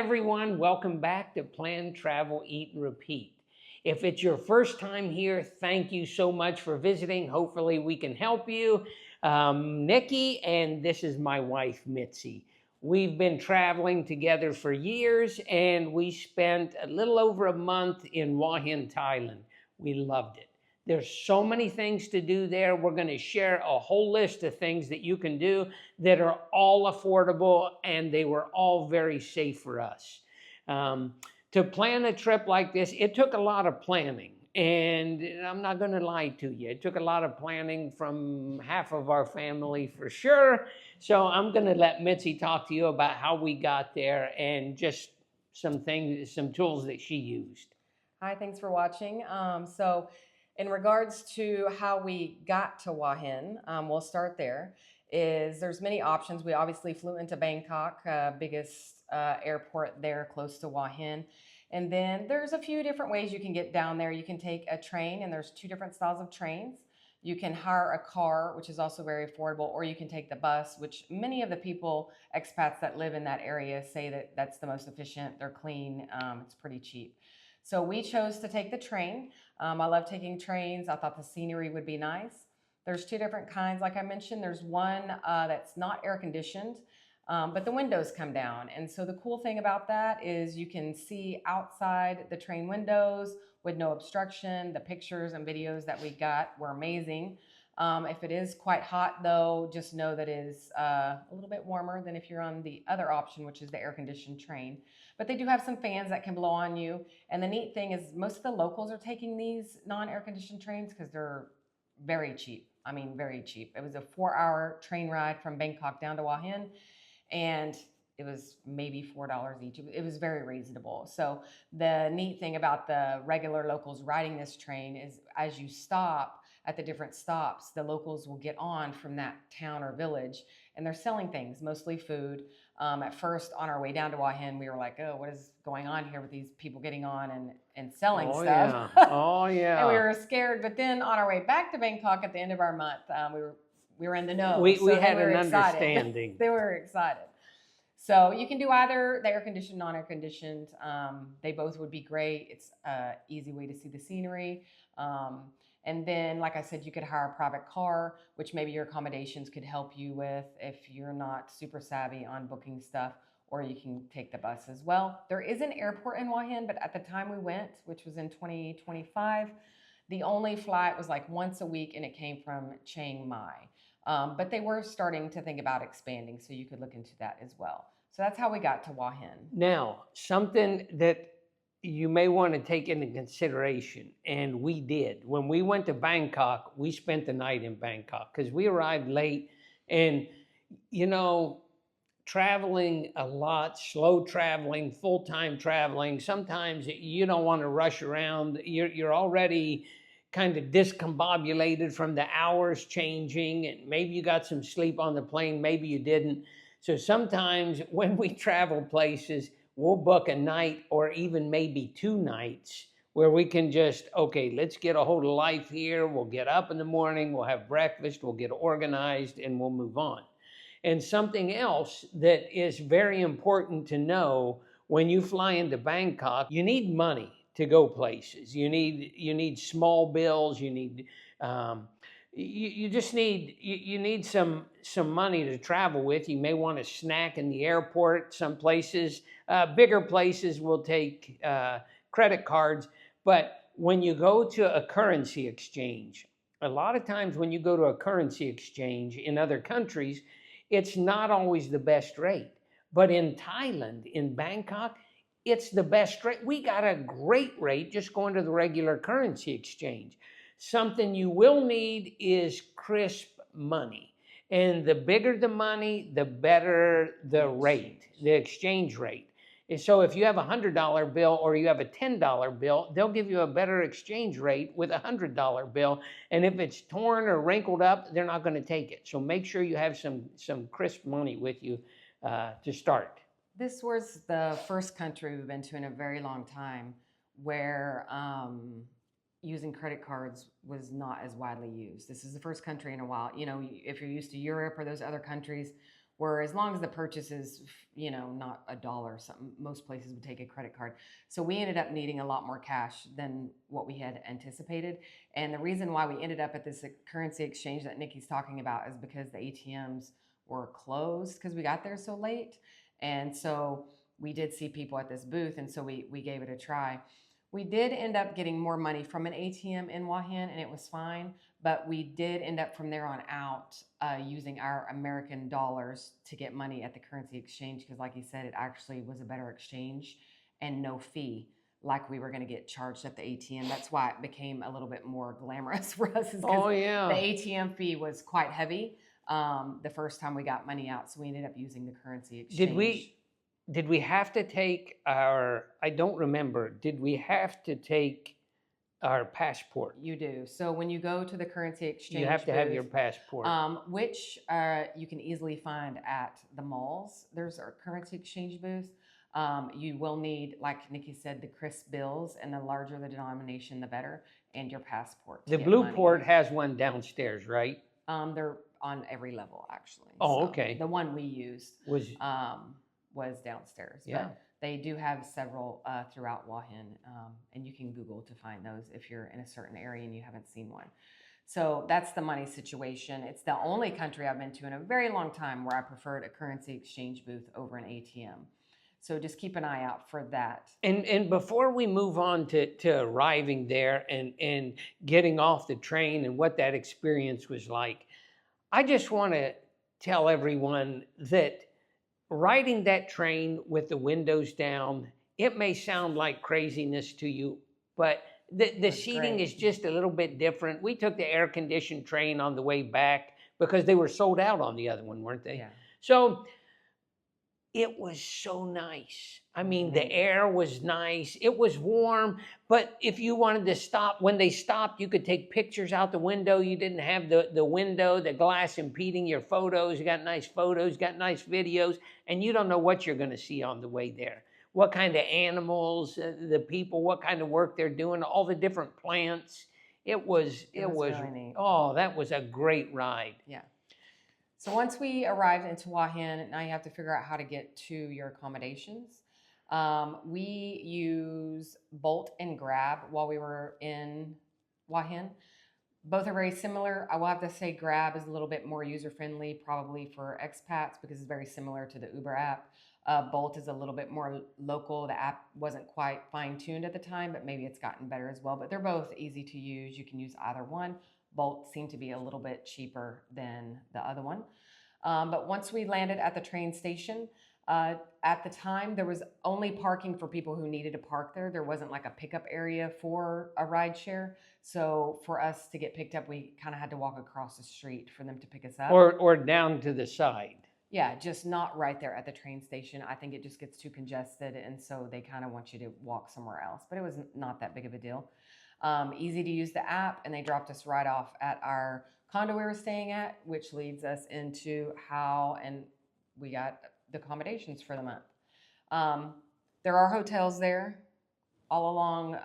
everyone. Welcome back to Plan, Travel, Eat, and Repeat. If it's your first time here, thank you so much for visiting. Hopefully we can help you. Nicky, and this is my wife, Mitzi. We've been traveling together for years, and we spent a little over a month in Hua Hin, Thailand. We loved it. There's so many things to do there. We're going to share a whole list of things that you can do that are all affordable, and they were all very safe for us. To plan a trip like this, it took a lot of planning. And I'm not going to lie to you. It took a lot of planning from half of our family for sure. So I'm going to let Mitzi talk to you about how we got there and just some things, some tools that she used. Hi, thanks for watching. So in regards to how we got to Hua Hin, we'll start there. There's many options. We obviously flew into Bangkok, biggest airport there close to Hua Hin. And then there's a few different ways you can get down there. You can take a train, and there's two different styles of trains. You can hire a car, which is also very affordable, or you can take the bus, which many of the people, expats that live in that area, say that that's the most efficient. They're clean. It's pretty cheap. So we chose to take the train. I love taking trains. I thought the scenery would be nice. There's two different kinds, like I mentioned. There's one that's not air conditioned, but the windows come down. And so the cool thing about that is you can see outside the train windows with no obstruction. The pictures and videos that we got were amazing. If it is quite hot though, just know that it is a little bit warmer than if you're on the other option, which is the air-conditioned train. But they do have some fans that can blow on you. And the neat thing is most of the locals are taking these non-air-conditioned trains because they're very cheap. I mean, very cheap. It was a 4-hour train ride from Bangkok down to Hua Hin, and it was maybe $4 each. It was very reasonable. So the neat thing about the regular locals riding this train is as you stop at the different stops, the locals will get on from that town or village, and they're selling things, mostly food. At first, on our way down to Hua Hin, we were like, oh, what is going on here with these people getting on and selling stuff? Yeah. Oh, yeah. And we were scared. But then on our way back to Bangkok at the end of our month, we were in the know. We so had they were an excited. understanding. They were excited. So you can do either the air-conditioned, non-air-conditioned. They both would be great. It's an easy way to see the scenery. And then, like I said, you could hire a private car, which maybe your accommodations could help you with if you're not super savvy on booking stuff, or you can take the bus as well. There is an airport in Hua Hin, but at the time we went, which was in 2025, the only flight was like once a week, and it came from Chiang Mai. But they were starting to think about expanding, so you could look into that as well. So that's how we got to Hua Hin. Now, something that you may want to take into consideration, and we did. When we went to Bangkok, we spent the night in Bangkok because we arrived late. And, you know, traveling a lot, slow traveling, full-time traveling, sometimes you don't want to rush around. You're already kind of discombobulated from the hours changing, and maybe you got some sleep on the plane, maybe you didn't. So sometimes when we travel places, we'll book a night or even maybe 2 nights where we can just, okay, let's get a hold of life here. We'll get up in the morning, we'll have breakfast, we'll get organized, and we'll move on. And something else that is very important to know when you fly into Bangkok, you need money to go places. You need small bills. You need you just need some money to travel with. You may want a snack in the airport. Some places, bigger places, will take credit cards. But when you go to a currency exchange, a lot of times when you go to a currency exchange in other countries, it's not always the best rate. But in Thailand, in Bangkok, it's the best rate. We got a great rate just going to the regular currency exchange. Something you will need is crisp money. And the bigger the money, the better the rate, the exchange rate. And so if you have a $100 bill or you have a $10 bill, they'll give you a better exchange rate with a $100 bill. And if it's torn or wrinkled up, they're not going to take it. So make sure you have some crisp money with you to start. This was the first country we've been to in a very long time where using credit cards was not as widely used. This is the first country in a while. You know, if you're used to Europe or those other countries where as long as the purchase is, not $1 or something, most places would take a credit card. So we ended up needing a lot more cash than what we had anticipated. And the reason why we ended up at this currency exchange that Nikki's talking about is because the ATMs were closed because we got there so late. And so we did see people at this booth, and so we gave it a try. We did end up getting more money from an ATM in Hua Hin, and it was fine, but we did end up from there on out using our American dollars to get money at the currency exchange because, like you said, it actually was a better exchange and no fee like we were going to get charged at the ATM. That's why it became a little bit more glamorous for us, is because the ATM fee was quite heavy the first time we got money out, so we ended up using the currency exchange. Did we have to take I don't remember, did we have to take our passport? You do. So when you go to the currency exchange, you have to have your passport. Which you can easily find at the malls. There's our currency exchange booth. You will need, like Nikki said, the crisp bills, and the larger the denomination, the better, and your passport. The Blueport has one downstairs, right? They're on every level, actually. Oh, okay. The one we used was downstairs. Yeah. But they do have several throughout Hua Hin, and you can Google to find those if you're in a certain area and you haven't seen one. So that's the money situation. It's the only country I've been to in a very long time where I preferred a currency exchange booth over an ATM. So just keep an eye out for that. And before we move on to arriving there and getting off the train and what that experience was like, I just want to tell everyone that riding that train with the windows down, it may sound like craziness to you, but the seating is just a little bit different. We took the air-conditioned train on the way back because they were sold out on the other one, weren't they? Yeah. So it was so nice. I mean, the air was nice. It was warm, but if you wanted to stop, when they stopped, you could take pictures out the window. You didn't have the window, the glass impeding your photos. You got nice photos, got nice videos, and you don't know what you're going to see on the way there. What kind of animals, the people, what kind of work they're doing, all the different plants. It was really neat. Oh, that was a great ride. Yeah. So once we arrived into Hua Hin, now you have to figure out how to get to your accommodations. We use Bolt and Grab while we were in Hua Hin. Both are very similar. I will have to say Grab is a little bit more user-friendly, probably for expats, because it's very similar to the Uber app. Bolt is a little bit more local. The app wasn't quite fine-tuned at the time, but maybe it's gotten better as well. But they're both easy to use. You can use either one. Bolt seemed to be a little bit cheaper than the other one. But once we landed at the train station, at the time, there was only parking for people who needed to park there. There wasn't like a pickup area for a ride share. So for us to get picked up, we kind of had to walk across the street for them to pick us up. Or down to the side. Yeah, just not right there at the train station. I think it just gets too congested, and so they kind of want you to walk somewhere else. But it was not that big of a deal. Easy to use the app, and they dropped us right off at our condo we were staying at, which leads us into Khao, and we got the accommodations for the month. There are hotels there all along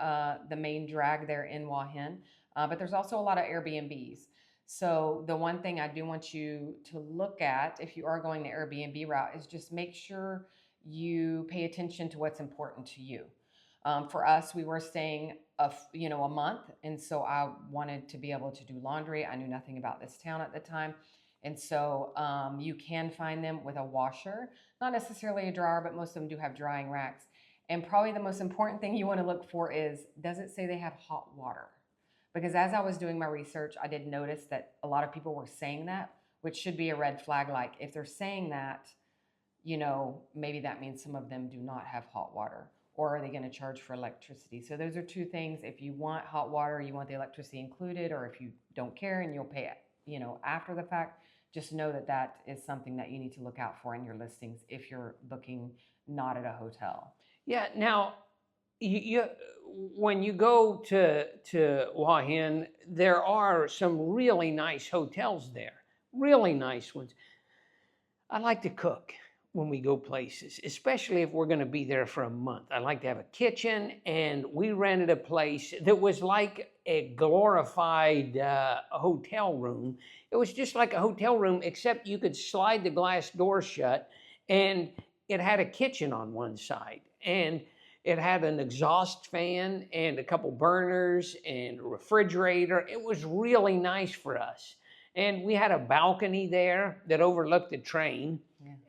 the main drag there in Hua Hin, but there's also a lot of Airbnbs. So the one thing I do want you to look at if you are going the Airbnb route is just make sure you pay attention to what's important to you. For us, we were staying a month, and so I wanted to be able to do laundry. I knew nothing about this town at the time, and so you can find them with a washer, not necessarily a dryer, but most of them do have drying racks. And probably the most important thing you want to look for is, does it say they have hot water? Because as I was doing my research, I did notice that a lot of people were saying that, which should be a red flag. Like if they're saying that, maybe that means some of them do not have hot water. Or are they going to charge for electricity? So those are two things. If you want hot water, you want the electricity included, or if you don't care and you'll pay it, after the fact, just know that that is something that you need to look out for in your listings if you're booking not at a hotel. Yeah. Now, when you go to Hua Hin, there are some really nice hotels there, really nice ones. I like to cook. when we go places, especially if we're going to be there for a month. I like to have a kitchen, and we rented a place that was like a glorified hotel room. It was just like a hotel room, except you could slide the glass door shut, and it had a kitchen on one side, and it had an exhaust fan and a couple burners and a refrigerator. It was really nice for us. And we had a balcony there that overlooked the train.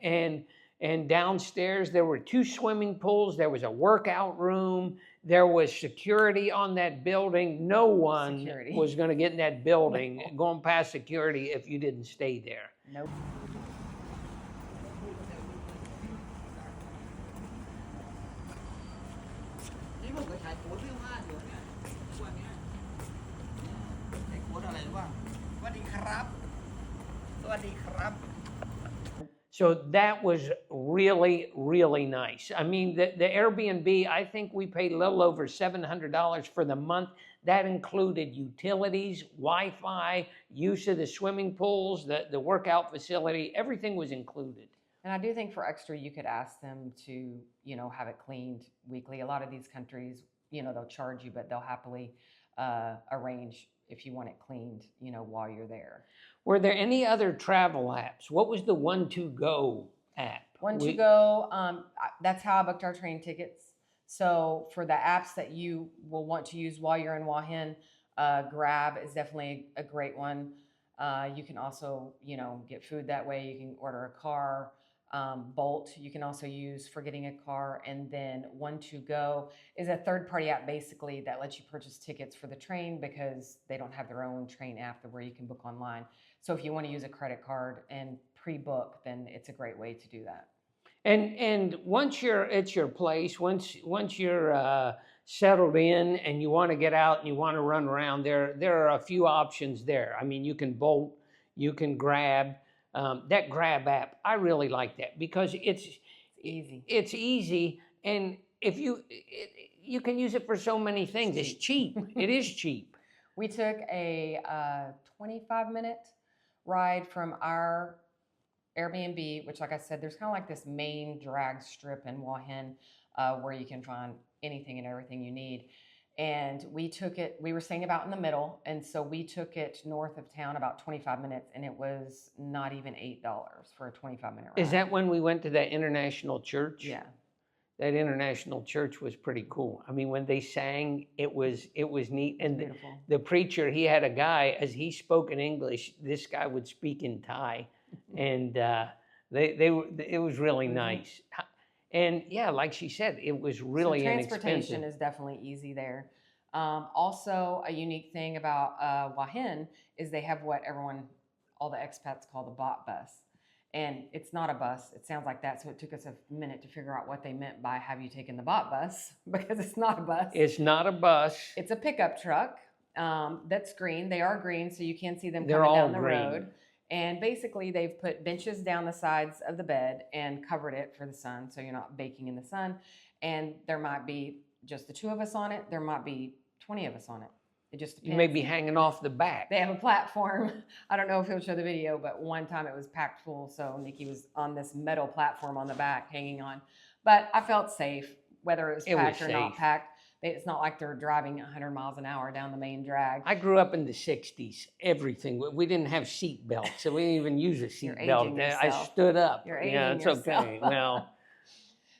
Yeah. And downstairs there were 2 swimming pools. There was a workout room. There was security on that building. No one was going to get in that building going past security if you didn't stay there. Nope. So that was really, really nice. I mean, the Airbnb, I think we paid a little over $700 for the month. That included utilities, Wi-Fi, use of the swimming pools, the workout facility, everything was included. And I do think for extra, you could ask them to, have it cleaned weekly. A lot of these countries, they'll charge you, but they'll happily arrange if you want it cleaned, while you're there. Were there any other travel apps? What was the One2Go app? One2Go, that's how I booked our train tickets. So for the apps that you will want to use while you're in Hua Hin, Grab is definitely a great one. You can also, get food that way. You can order a car. Bolt, you can also use for getting a car. And then One2Go is a third-party app basically that lets you purchase tickets for the train because they don't have their own train app where you can book online. So if you want to use a credit card and pre-book, then it's a great way to do that. And once you're at your place, once you're settled in and you want to get out and you want to run around, there are a few options there. I mean, you can Bolt, you can Grab. That Grab app, I really like that because it's easy. It's easy, and if you can use it for so many things. It's cheap. It is cheap. We took a 25-minute ride from our Airbnb, which, like I said, there's kind of like this main drag strip in Hua Hin where you can find anything and everything you need. And we were staying about in the middle, and so we took it north of town about 25 minutes, and it was not even $8 for a 25-minute ride. Is that when we went to that international church? Yeah. That international church was pretty cool. I mean, when they sang, it was neat. And beautiful. The preacher, he had a guy, as he spoke in English, this guy would speak in Thai, and it was really nice. And yeah, like she said, it was really inexpensive. Transportation is definitely easy there. Also, a unique thing about Hua Hin is they have what all the expats call the Bhat bus. And it's not a bus. It sounds like that. So it took us a minute to figure out what they meant by have you taken the Bhat bus, because it's not a bus. It's not a bus. It's a pickup truck that's green. They are green, so you can see them coming down the road. And basically, they've put benches down the sides of the bed and covered it for the sun, so you're not baking in the sun. And there might be just the 2 of us on it. There might be 20 of us on it. It just depends. You may be hanging off the back. They have a platform. I don't know if he'll show the video, but one time it was packed full, so Nicky was on this metal platform on the back hanging on. But I felt safe, whether it was packed or not packed. It's not like they're driving 100 miles an hour down the main drag. I grew up in the 60s. Everything. We didn't have seat belts, so we didn't even use a seat belt. I stood up. You're aging yourself. Okay. Well.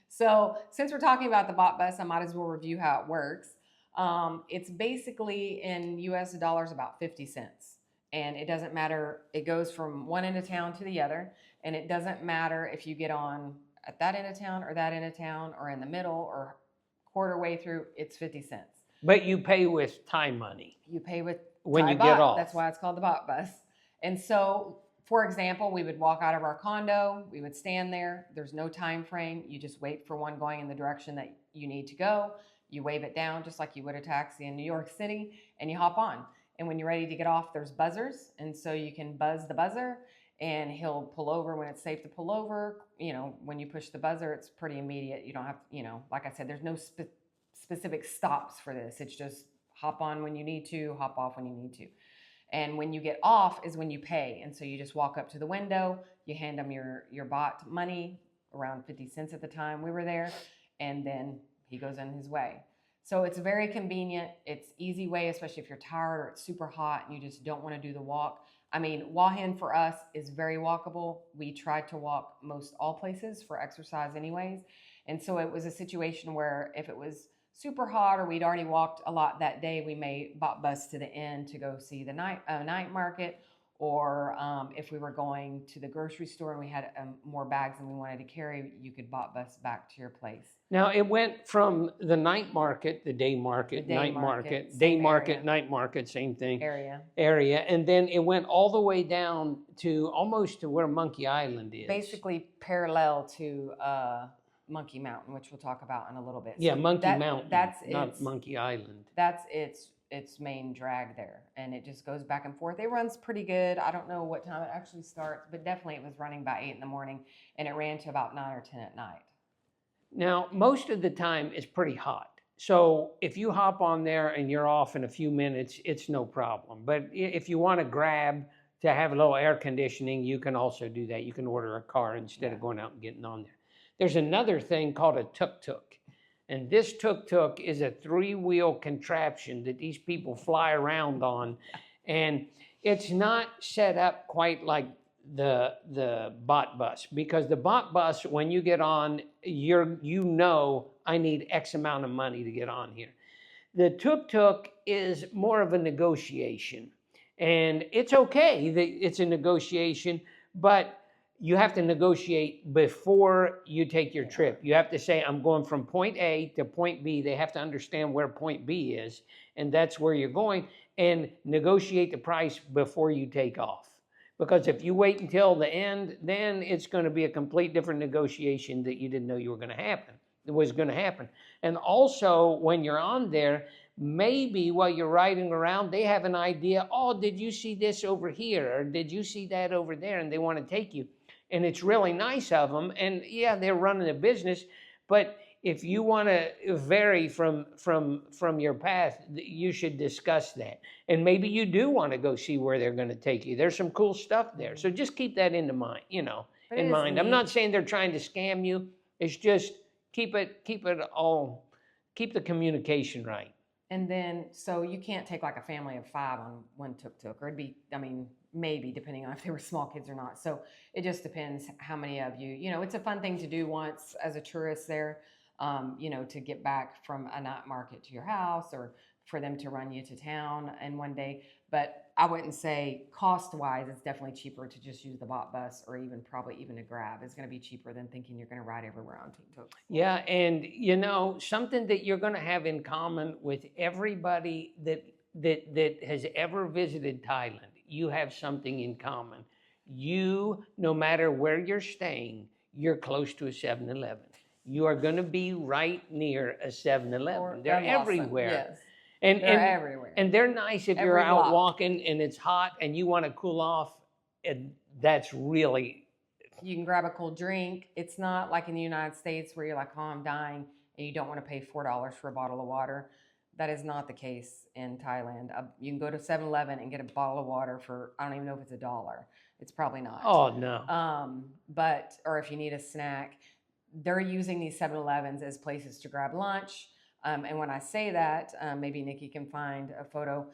So since we're talking about the Bhat bus, I might as well review how it works. It's basically in US dollars about 50 cents. And it doesn't matter. It goes from one end of town to the other. And it doesn't matter if you get on at that end of town or that end of town or in the middle or quarter way through, it's 50 cents. But you pay with Thai money. You pay with when Thai you baht. get off. That's why it's called the Bhat bus. And so, for example, we would walk out of our condo, we would stand there. There's no time frame. You just wait for one going in the direction that you need to go. You wave it down just like you would a taxi in New York City, and you hop on. And when you're ready to get off, there's buzzers. And so you can buzz the buzzer, and he'll pull over when it's safe to pull over. When you push the buzzer, it's pretty immediate. You don't have, like I said, there's no specific stops for this. It's just hop on when you need to, hop off when you need to. And when you get off is when you pay. And so you just walk up to the window, you hand them your Bhat money around 50 cents at the time we were there, and then he goes on his way. So it's very convenient. It's easy way, especially if you're tired or it's super hot and you just don't want to do the walk. I mean, Hua Hin for us is very walkable. We tried to walk most all places for exercise anyways. And so it was a situation where if it was super hot or we'd already walked a lot that day, we may bought bus to the inn to go see the night market. Or if we were going to the grocery store and we had more bags than we wanted to carry, you could bus back to your place. Now it went from the night market, the day market, night market, day market, night market, same thing. Area, and then it went all the way down to almost to where Monkey Island is. Basically parallel to Monkey Mountain, which we'll talk about in a little bit. Yeah, so Monkey Mountain. That's not Monkey Island. That's its main drag there, and it just goes back and forth. It runs pretty good. I don't know what time it actually starts, but definitely it was running by 8 in the morning, and it ran to about 9 or 10 at night. Now, most of the time it's pretty hot. So if you hop on there and you're off in a few minutes, it's no problem. But if you want to grab to have a little air conditioning, you can also do that. You can order a car instead of going out and getting on there. There's another thing called a TukTuk. And this TukTuk is a 3-wheel contraption that these people fly around on. And it's not set up quite like the Bhat bus, because the Bhat bus, when you get on, you know, I need X amount of money to get on here. The TukTuk is more of a negotiation. And it's okay that it's a negotiation, but you have to negotiate before you take your trip. You have to say, I'm going from point A to point B. They have to understand where point B is, and that's where you're going, and negotiate the price before you take off. Because if you wait until the end, then it's going to be a complete different negotiation that you didn't know was going to happen. And also, when you're on there, maybe while you're riding around, they have an idea, oh, did you see this over here? Or did you see that over there? And they want to take you. And it's really nice of them. And yeah, they're running a business. But if you want to vary from your path, you should discuss that. And maybe you do want to go see where they're going to take you. There's some cool stuff there. So just keep that in mind, in mind. I'm not saying they're trying to scam you. It's just keep the communication right. And then, so you can't take like a family of 5 on one TukTuk, or it'd be, I mean, maybe depending on if they were small kids or not. So it just depends how many of you, it's a fun thing to do once as a tourist there, to get back from a night market to your house, or for them to run you to town in one day. But I wouldn't say cost-wise, it's definitely cheaper to just use the Bhat bus, or probably even a Grab. It's going to be cheaper than thinking you're going to ride everywhere on TukTuk. Yeah, and something that you're going to have in common with everybody that has ever visited Thailand, you have something in common. No matter where you're staying, you're close to a 7-Eleven. You are going to be right near a 7-Eleven. They're everywhere. Yes. And they're everywhere. And they're nice if you're out walking and it's hot and you want to cool off. And that's really... You can grab a cold drink. It's not like in the United States where you're like, oh, I'm dying, and you don't want to pay $4 for a bottle of water. That is not the case in Thailand. You can go to 7-Eleven and get a bottle of water for, I don't even know if it's $1. It's probably not. Oh, no. Or if you need a snack, they're using these 7-Elevens as places to grab lunch. And when I say that, maybe Nikki can find a photo.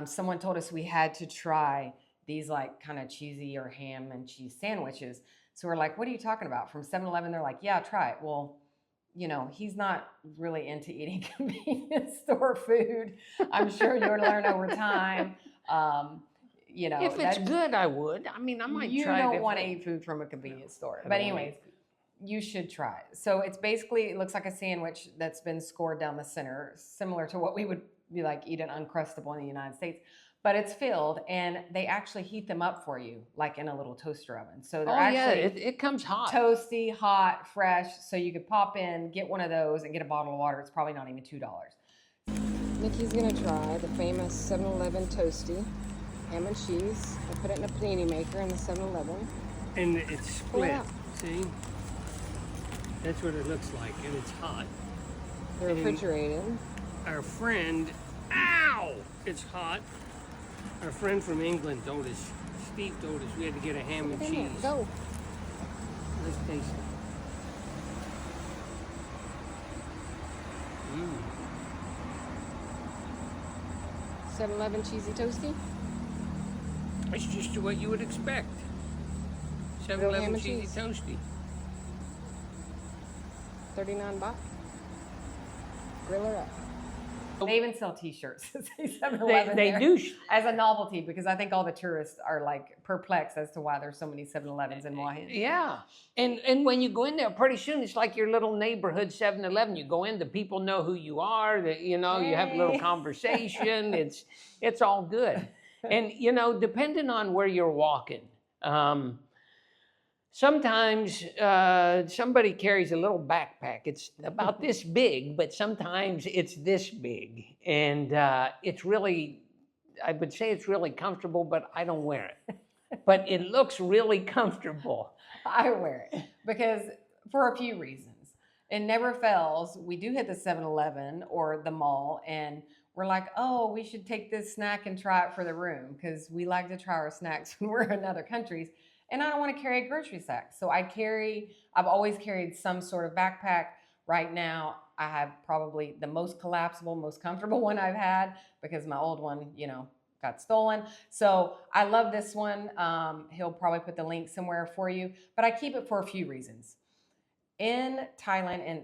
Someone told us we had to try these like kind of cheesy or ham and cheese sandwiches. So we're like, what are you talking about? From 7-Eleven, they're like, yeah, try it. Well, he's not really into eating convenience store food. I'm sure you'll learn over time. If it's good, I would. I mean, I might try it. You don't want to eat food from a convenience store. But anyways, you should try it. So it's basically, it looks like a sandwich that's been scored down the center, similar to what we would be like eat an Uncrustable in the United States. But it's filled, and they actually heat them up for you, like in a little toaster oven. So they're it comes hot. Toasty, hot, fresh. So you could pop in, get one of those, and get a bottle of water. It's probably not even $2. Nikki's gonna try the famous 7-Eleven Toasty, ham and cheese. I put it in a panini maker in the 7-Eleven. And it's split, see? That's what it looks like, and it's hot. They're refrigerated. Our friend, it's hot. Our friend from England told us, Steve told us we had to get a ham and cheese. Go. Let's taste it. Mm. 7-Eleven cheesy toasty. It's just what you would expect. Ham 7-Eleven and cheesy cheese. toasty. 39 baht. Grill her up. They even sell T-shirts. 7-Eleven They there do. as a novelty, because I think all the tourists are like perplexed as to why there's so many 7-Elevens in Hua Hin. Yeah. And when you go in there, pretty soon it's like your little neighborhood 7-Eleven. You go in, the people know who you are. That you have a little Hey. conversation. It's all good. And depending on where you're walking, sometimes somebody carries a little backpack. It's about this big, but sometimes it's this big, and it's really, I would say it's really comfortable, but I don't wear it. But it looks really comfortable. I wear it because for a few reasons. It never fails. We do hit the 7-Eleven or the mall, and we're like, oh, we should take this snack and try it for the room, because we like to try our snacks when we're in other countries. And I don't want to carry a grocery sack. So I've always carried some sort of backpack. Right now, I have probably the most collapsible, most comfortable one I've had, because my old one, got stolen. So I love this one. He'll probably put the link somewhere for you, but I keep it for a few reasons. In Thailand and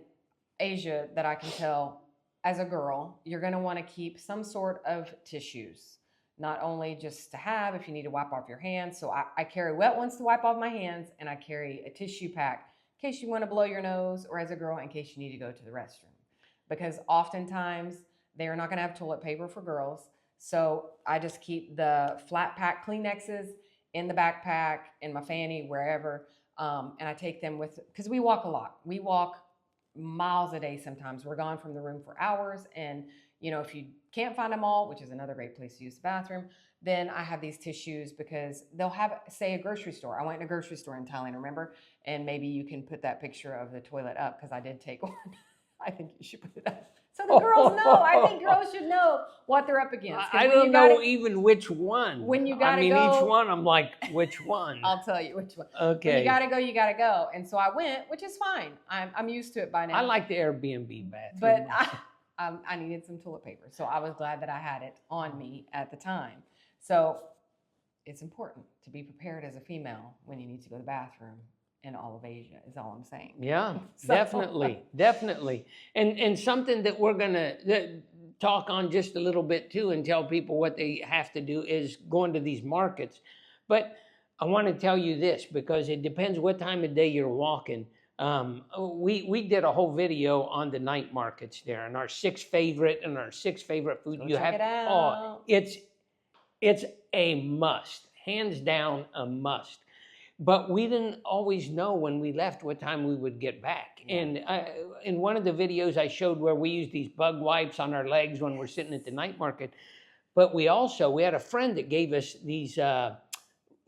Asia, that I can tell, as a girl, you're going to want to keep some sort of tissues. Not only just to have if you need to wipe off your hands. So I carry wet ones to wipe off my hands, and I carry a tissue pack in case you want to blow your nose, or as a girl, in case you need to go to the restroom. Because oftentimes they are not going to have toilet paper for girls. So I just keep the flat pack Kleenexes in the backpack, in my fanny, wherever. And I take them with, because we walk a lot. We walk miles a day sometimes. We're gone from the room for hours, and if you can't find them all, which is another great place to use the bathroom, then I have these tissues, because they'll have, say, a grocery store. I went in a grocery store in Thailand, remember? And maybe you can put that picture of the toilet up, because I did take one. I think you should put it up. So the girls know. I think girls should know what they're up against. I don't know even which one. When you gotta each go- one, I'm like, which one? I'll tell you which one. Okay. When you gotta go, you gotta go. And so I went, which is fine. I'm used to it by now. I like the Airbnb bathroom. But I needed some toilet paper. So I was glad that I had it on me at the time. So it's important to be prepared as a female when you need to go to the bathroom in all of Asia, is all I'm saying. Yeah, So- definitely. And something that we're going to talk on just a little bit too, and tell people what they have to do, is going to these markets. But I want to tell you this, because it depends what time of day you're walking. We did a whole video on the night markets there, and our six favorite food. Go check it out. It's a must, hands down a must. But we didn't always know when we left what time we would get back. Yeah. And in one of the videos I showed where we used these bug wipes on our legs when we're sitting at the night market. But we had a friend that gave us these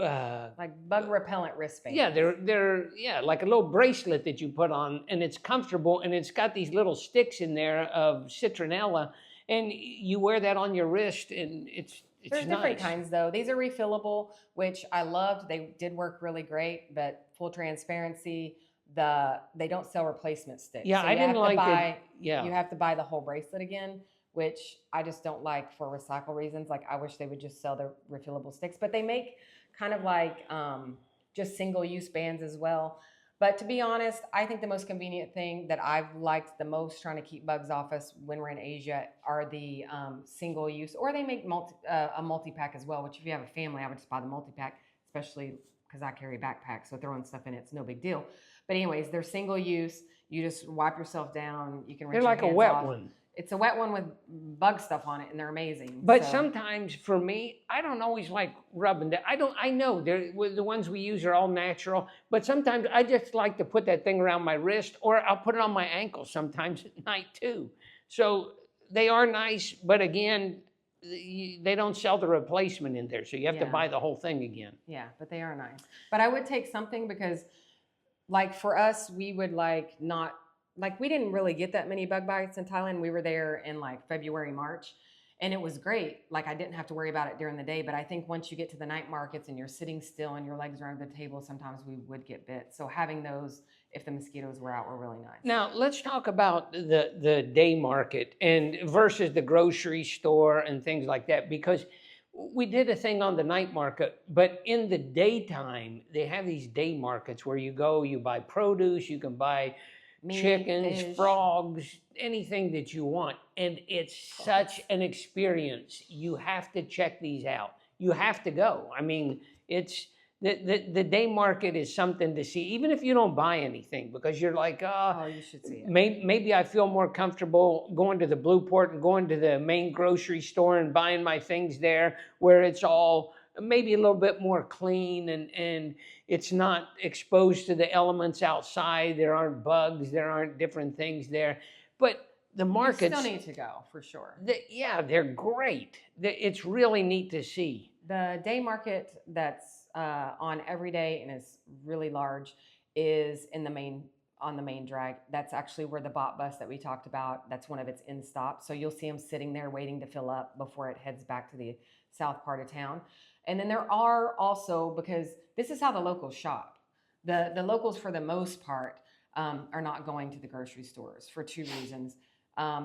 like bug repellent wristbands. yeah, they're like a little bracelet that you put on, and it's comfortable, and it's got these little sticks in there of citronella, and you wear that on your wrist, and it's There's nice. different kinds though. These are refillable, which I loved. They did work really great, but full transparency, they don't sell replacement sticks. Yeah, So I you didn't have to like buy, it. Yeah. You have to buy the whole bracelet again, which I just don't like for recycle reasons. Like, I wish they would just sell the refillable sticks, but they make kind of like just single-use bands as well. But to be honest, I think the most convenient thing that I've liked the most, trying to keep bugs off us when we're in Asia, are the single-use, or they make a multi-pack as well, which if you have a family, I would just buy the multi-pack, especially because I carry a backpack, so throwing stuff in it's no big deal. But anyways, they're single-use. You just wipe yourself down. You can rinse They're your like a hands wet off. one. It's a wet one with bug stuff on it, and they're amazing. But So- sometimes for me, I don't always like rubbing that. I know the ones we use are all natural, but sometimes I just like to put that thing around my wrist, or I'll put it on my ankle sometimes at night too. So they are nice, but again, they don't sell the replacement in there, so you have to Yeah. buy the whole thing again. Yeah, but they are nice. But I would take something, because like for us, we would we didn't really get that many bug bites in Thailand. We were there in like February, March. And it was great. Like I didn't have to worry about it during the day. But I think once you get to the night markets and you're sitting still and your legs are under the table, sometimes we would get bit. So having those, if the mosquitoes were out, were really nice. Now let's talk about the day market and versus the grocery store and things like that, because we did a thing on the night market, but in the daytime they have these day markets where you go, you buy produce, you can buy Meat, chickens, fish. frogs, anything that you want, and it's such an experience. You have to check these out. You have to go. I mean, it's the day market is something to see, even if you don't buy anything, because you're like, Oh, you should see it. maybe I feel more comfortable going to the Blueport and going to the main grocery store and buying my things there, where it's all maybe a little bit more clean and it's not exposed to the elements outside. There aren't bugs, there aren't different things there. But the markets, You still need to go for sure. yeah, they're great. It's really neat to see. The day market that's on every day and is really large is on the main drag. That's actually where the Bhat bus that we talked about, that's one of its in stops. So you'll see them sitting there waiting to fill up before it heads back to the south part of town. And then there are also, because this is how the locals shop. The locals, for the most part, are not going to the grocery stores for two reasons.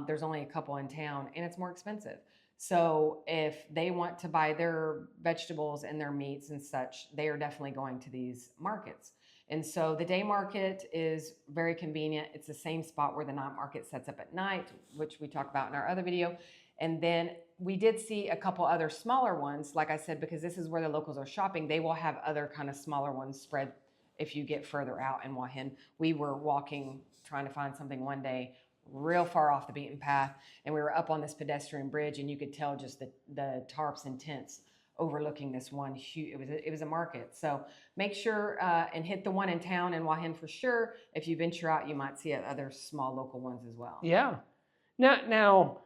There's only a couple in town, and it's more expensive. So if they want to buy their vegetables and their meats and such, they are definitely going to these markets. And so the day market is very convenient. It's the same spot where the night market sets up at night, which we talk about in our other video. And then we did see a couple other smaller ones, like I said, because this is where the locals are shopping. They will have other kind of smaller ones spread if you get further out in Hua Hin. We were walking, trying to find something one day, real far off the beaten path, and we were up on this pedestrian bridge, and you could tell just the tarps and tents overlooking this one huge, it was a market. So make sure and hit the one in town in Hua Hin for sure. If you venture out, you might see other small local ones as well. Yeah. Now,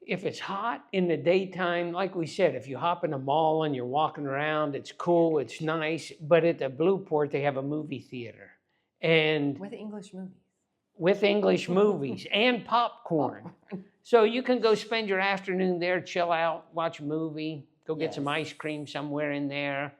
if it's hot in the daytime, like we said, if you hop in a mall and you're walking around, it's cool, it's nice. But at the Blueport, they have a movie theater, and With English movies. with English movies and popcorn. So you can go spend your afternoon there, chill out, watch a movie, go get some ice cream somewhere in there,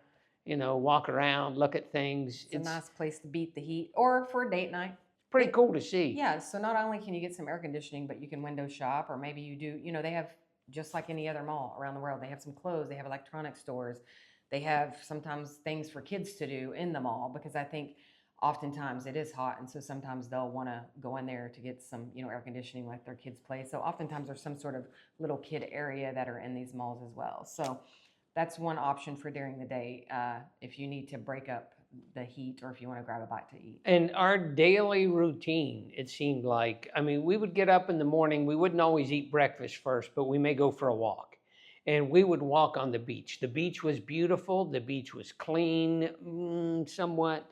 walk around, look at things. It's a nice place to beat the heat, or for a date night. Pretty cool to see. Yeah, so not only can you get some air conditioning, but you can window shop, or maybe you do, they have, just like any other mall around the world, they have some clothes, they have electronic stores, they have sometimes things for kids to do in the mall, because I think oftentimes it is hot, and so sometimes they'll want to go in there to get some, air conditioning like their kids play. So oftentimes there's some sort of little kid area that are in these malls as well. So that's one option for during the day if you need to break up the heat, or if you want to grab a bite to eat. And our daily routine, it seemed like, we would get up in the morning. We wouldn't always eat breakfast first, but we may go for a walk. And we would walk on the beach. The beach was beautiful. The beach was clean, somewhat.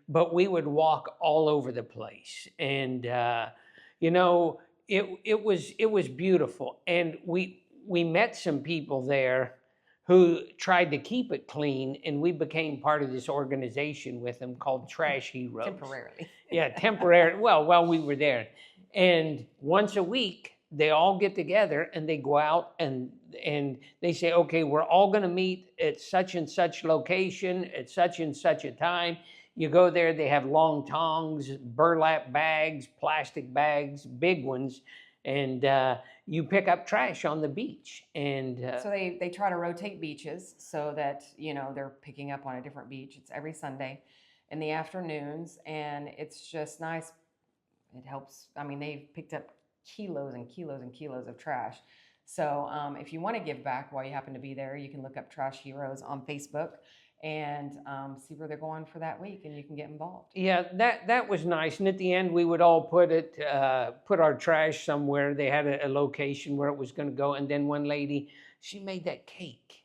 But we would walk all over the place. And, it was beautiful. And we met some people there who tried to keep it clean, and we became part of this organization with them called Trash Heroes. Temporarily. Yeah, temporary. Well, while we were there. And once a week, they all get together and they go out and they say, okay, we're all going to meet at such and such location at such and such a time. You go there, they have long tongs, burlap bags, plastic bags, big ones, and you pick up trash on the beach. And so they try to rotate beaches so that, they're picking up on a different beach. It's every Sunday in the afternoons, and it's just nice. It helps. They've picked up kilos and kilos and kilos of trash. So if you want to give back while you happen to be there, you can look up Trash Heroes on Facebook and see where they're going for that week, and you can get involved. Yeah, that was nice. And at the end, we would all put our trash somewhere. They had a location where it was going to go. And then one lady, she made that cake.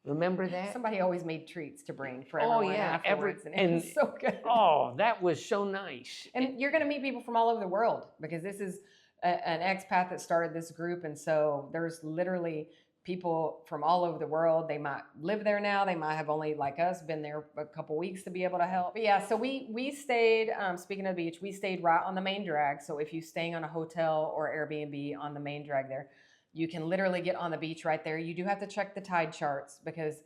Remember that? Somebody always made treats to bring for everyone afterwards, and it was so good. Oh, that was so nice. And you're going to meet people from all over the world, because this is an expat that started this group, and so there's literally people from all over the world. They might live there now. They might have only, like us, been there a couple weeks to be able to help. But yeah, so we stayed, speaking of the beach, we stayed right on the main drag. So if you're staying on a hotel or Airbnb on the main drag there, You can literally get on the beach right there. You do have to check the tide charts because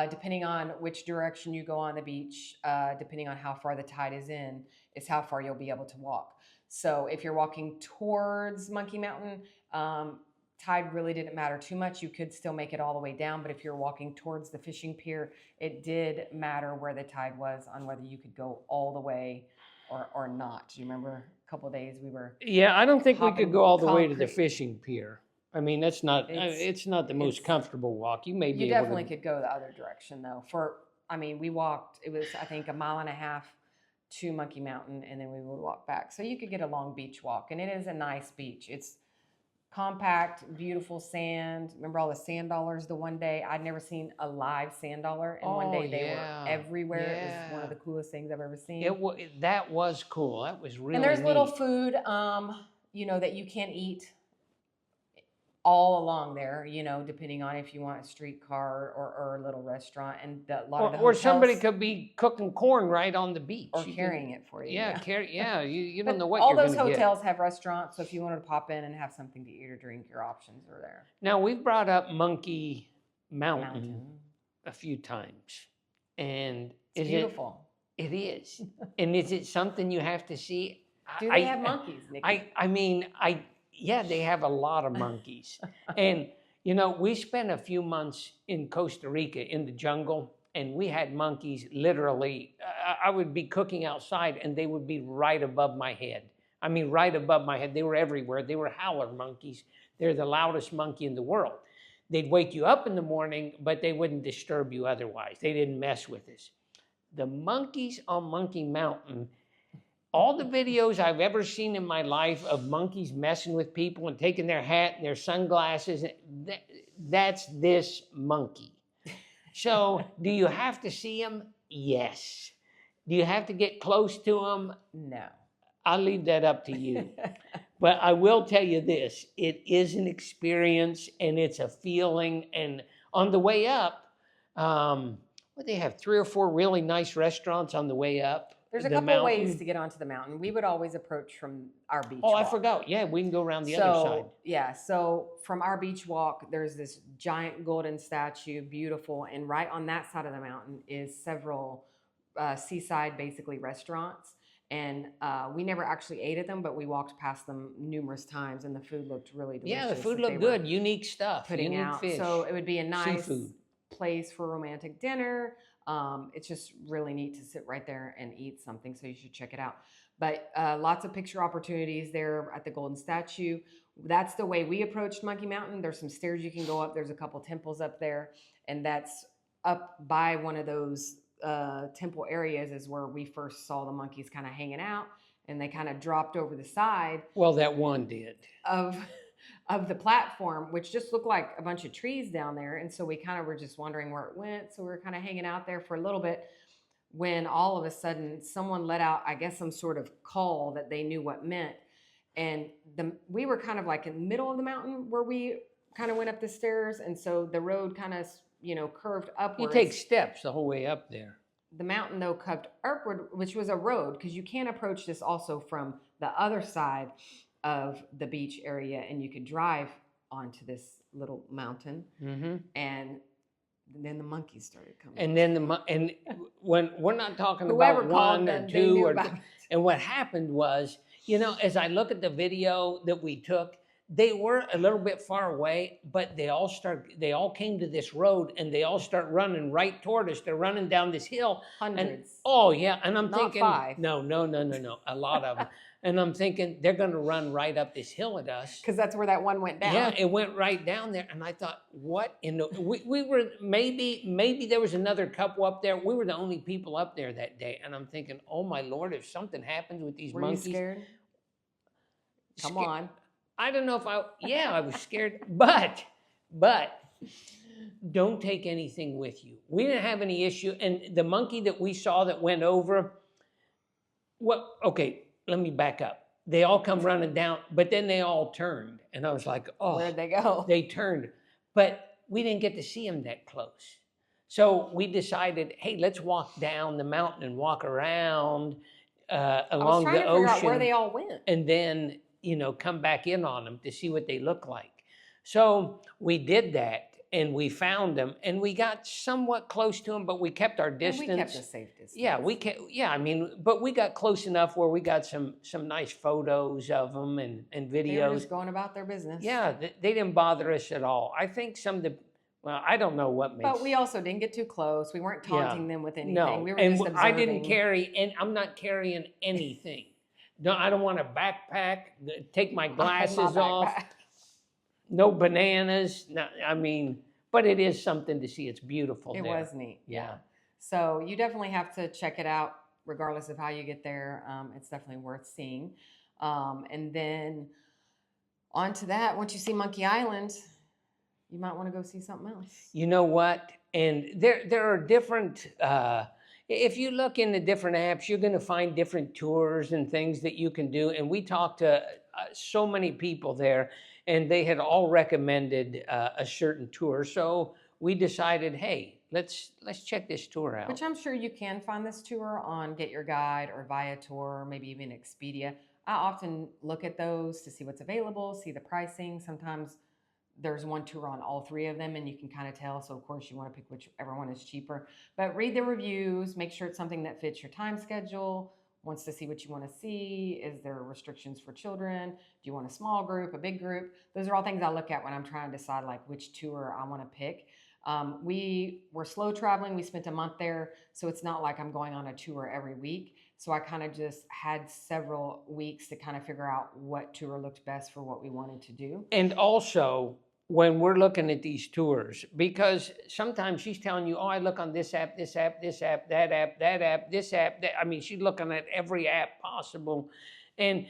depending on which direction you go on the beach, depending on how far the tide is how far you'll be able to walk. So if you're walking towards Monkey Mountain, tide really didn't matter too much. You could still make it all the way down, but if you're walking towards the fishing pier, it did matter where the tide was on whether you could go all the way or not. Do you remember a couple of days we were? Yeah, I don't think we could go all the way to the concrete. fishing pier. I mean, that's not. It's not the most comfortable walk. You may be. You able definitely to, could go the other direction though. We walked. It was I think a mile and a half to Monkey Mountain, and then we would walk back. So you could get a long beach walk, and it is a nice beach. It's compact, beautiful sand. Remember all the sand dollars the one day? I'd never seen a live sand dollar, and one day they were everywhere. It was one of the coolest things I've ever seen. That was cool. That was really And there's neat. little food, that you can eat all along there, depending on if you want a streetcar or a little restaurant, and a lot of the or hotels, somebody could be cooking corn right on the beach or carrying it for you. You don't know what all you're those gonna get. hotels have restaurants, so if you wanted to pop in and have something to eat or drink, your options are there. Now we've brought up Monkey Mountain a few times, and it's beautiful. It is. And is it something you have to see? Do they have monkeys, Nicky? Yeah, they have a lot of monkeys. And, we spent a few months in Costa Rica in the jungle, and we had monkeys literally. I would be cooking outside, and they would be right above my head. I mean, right above my head. They were everywhere. They were howler monkeys. They're the loudest monkey in the world. They'd wake you up in the morning, but they wouldn't disturb you otherwise. They didn't mess with us. The monkeys on Monkey Mountain, all the videos I've ever seen in my life of monkeys messing with people and taking their hat and their sunglasses, that's this monkey. So do you have to see them? Yes. Do you have to get close to them? No. I'll leave that up to you. But I will tell you this, it is an experience and it's a feeling. And on the way up, they have 3 or 4 really nice restaurants on the way up. There's a couple ways to get onto the mountain. We would always approach from our beach walk. I forgot. Yeah, we can go around the other side. Yeah, so from our beach walk, there's this giant golden statue, beautiful, and right on that side of the mountain is several seaside, basically, restaurants. And we never actually ate at them, but we walked past them numerous times, and the food looked really delicious. Yeah, the food looked good. Unique stuff. Putting unique out. fish. So it would be a nice seafood place for romantic dinner. It's just really neat to sit right there and eat something, so you should check it out. But lots of picture opportunities there at the Golden Statue. That's the way we approached Monkey Mountain. There's some stairs you can go up. There's a couple temples up there, and that's up by one of those temple areas is where we first saw the monkeys kind of hanging out, and they kind of dropped over the side. Well, that one did. Of the platform, which just looked like a bunch of trees down there. And so we kind of were just wondering where it went. So we were kind of hanging out there for a little bit when all of a sudden someone let out, I guess, some sort of call that they knew what meant. And we were kind of like in the middle of the mountain where we kind of went up the stairs. And so the road kind of, curved upwards. You take steps the whole way up there. The mountain, though, curved upward, which was a road, because you can approach this also from the other side of the beach area, and you could drive onto this little mountain. Mm-hmm. And then the monkeys started coming. And then when we're not talking about one or two and what happened was, as I look at the video that we took, they were a little bit far away, but they all came to this road and they all start running right toward us. They're running down this hill. Hundreds. And I'm not thinking, 5. No, a lot of them. And I'm thinking they're going to run right up this hill at us. Because that's where that one went down. Yeah, it went right down there. And I thought, what in the... We were... Maybe there was another couple up there. We were the only people up there that day. And I'm thinking, oh my Lord, if something happens with these monkeys... Were you scared? Come on. I don't know if I was scared. But don't take anything with you. We didn't have any issue. And the monkey that we saw that went over... Okay, let me back up. They all come running down, but then they all turned. And I was like, oh. Where'd they go? They turned. But we didn't get to see them that close. So we decided, hey, let's walk down the mountain and walk around along the ocean. I was trying to figure out where they all went. And then, come back in on them to see what they look like. So we did that, and we found them, and we got somewhat close to them, but we kept our And distance. we kept a safe distance. Yeah, we can. Yeah, I mean, but we got close enough where we got some nice photos of them and videos. They were just going about their business. Yeah, they didn't bother us at all. I think some of the, well, I don't know what makes. But we also didn't get too close. We weren't taunting them with anything. No, We were and just observing. I didn't carry, and I'm not carrying anything. No, I don't want a backpack. Take my glasses off. No bananas. No, I mean, but it is something to see. It's beautiful. It there. was neat. Yeah. So you definitely have to check it out, regardless of how you get there. It's definitely worth seeing. And then on to that, once you see Monkey Island, you might want to go see something else. You know what? And there are different. If you look in the different apps, you're going to find different tours and things that you can do. And we talked to so many people there, and they had all recommended a certain tour. So we decided, hey, let's check this tour out. Which I'm sure you can find this tour on Get Your Guide or Viator, maybe even Expedia. I often look at those to see what's available, see the pricing. Sometimes there's one tour on all three of them and you can kind of tell. So of course you want to pick whichever one is cheaper, but read the reviews, make sure it's something that fits your time schedule, wants to see what you want to see. Is there restrictions for children? Do you want a small group, a big group? Those are all things I look at when I'm trying to decide like which tour I want to pick. We were slow traveling. We spent a month there. So it's not like I'm going on a tour every week. So I kind of just had several weeks to kind of figure out what tour looked best for what we wanted to do. And also, when we're looking at these tours, because sometimes she's telling you, oh, I look on this app, this app, this app, that app, that app, this app. I mean, she's looking at every app possible. And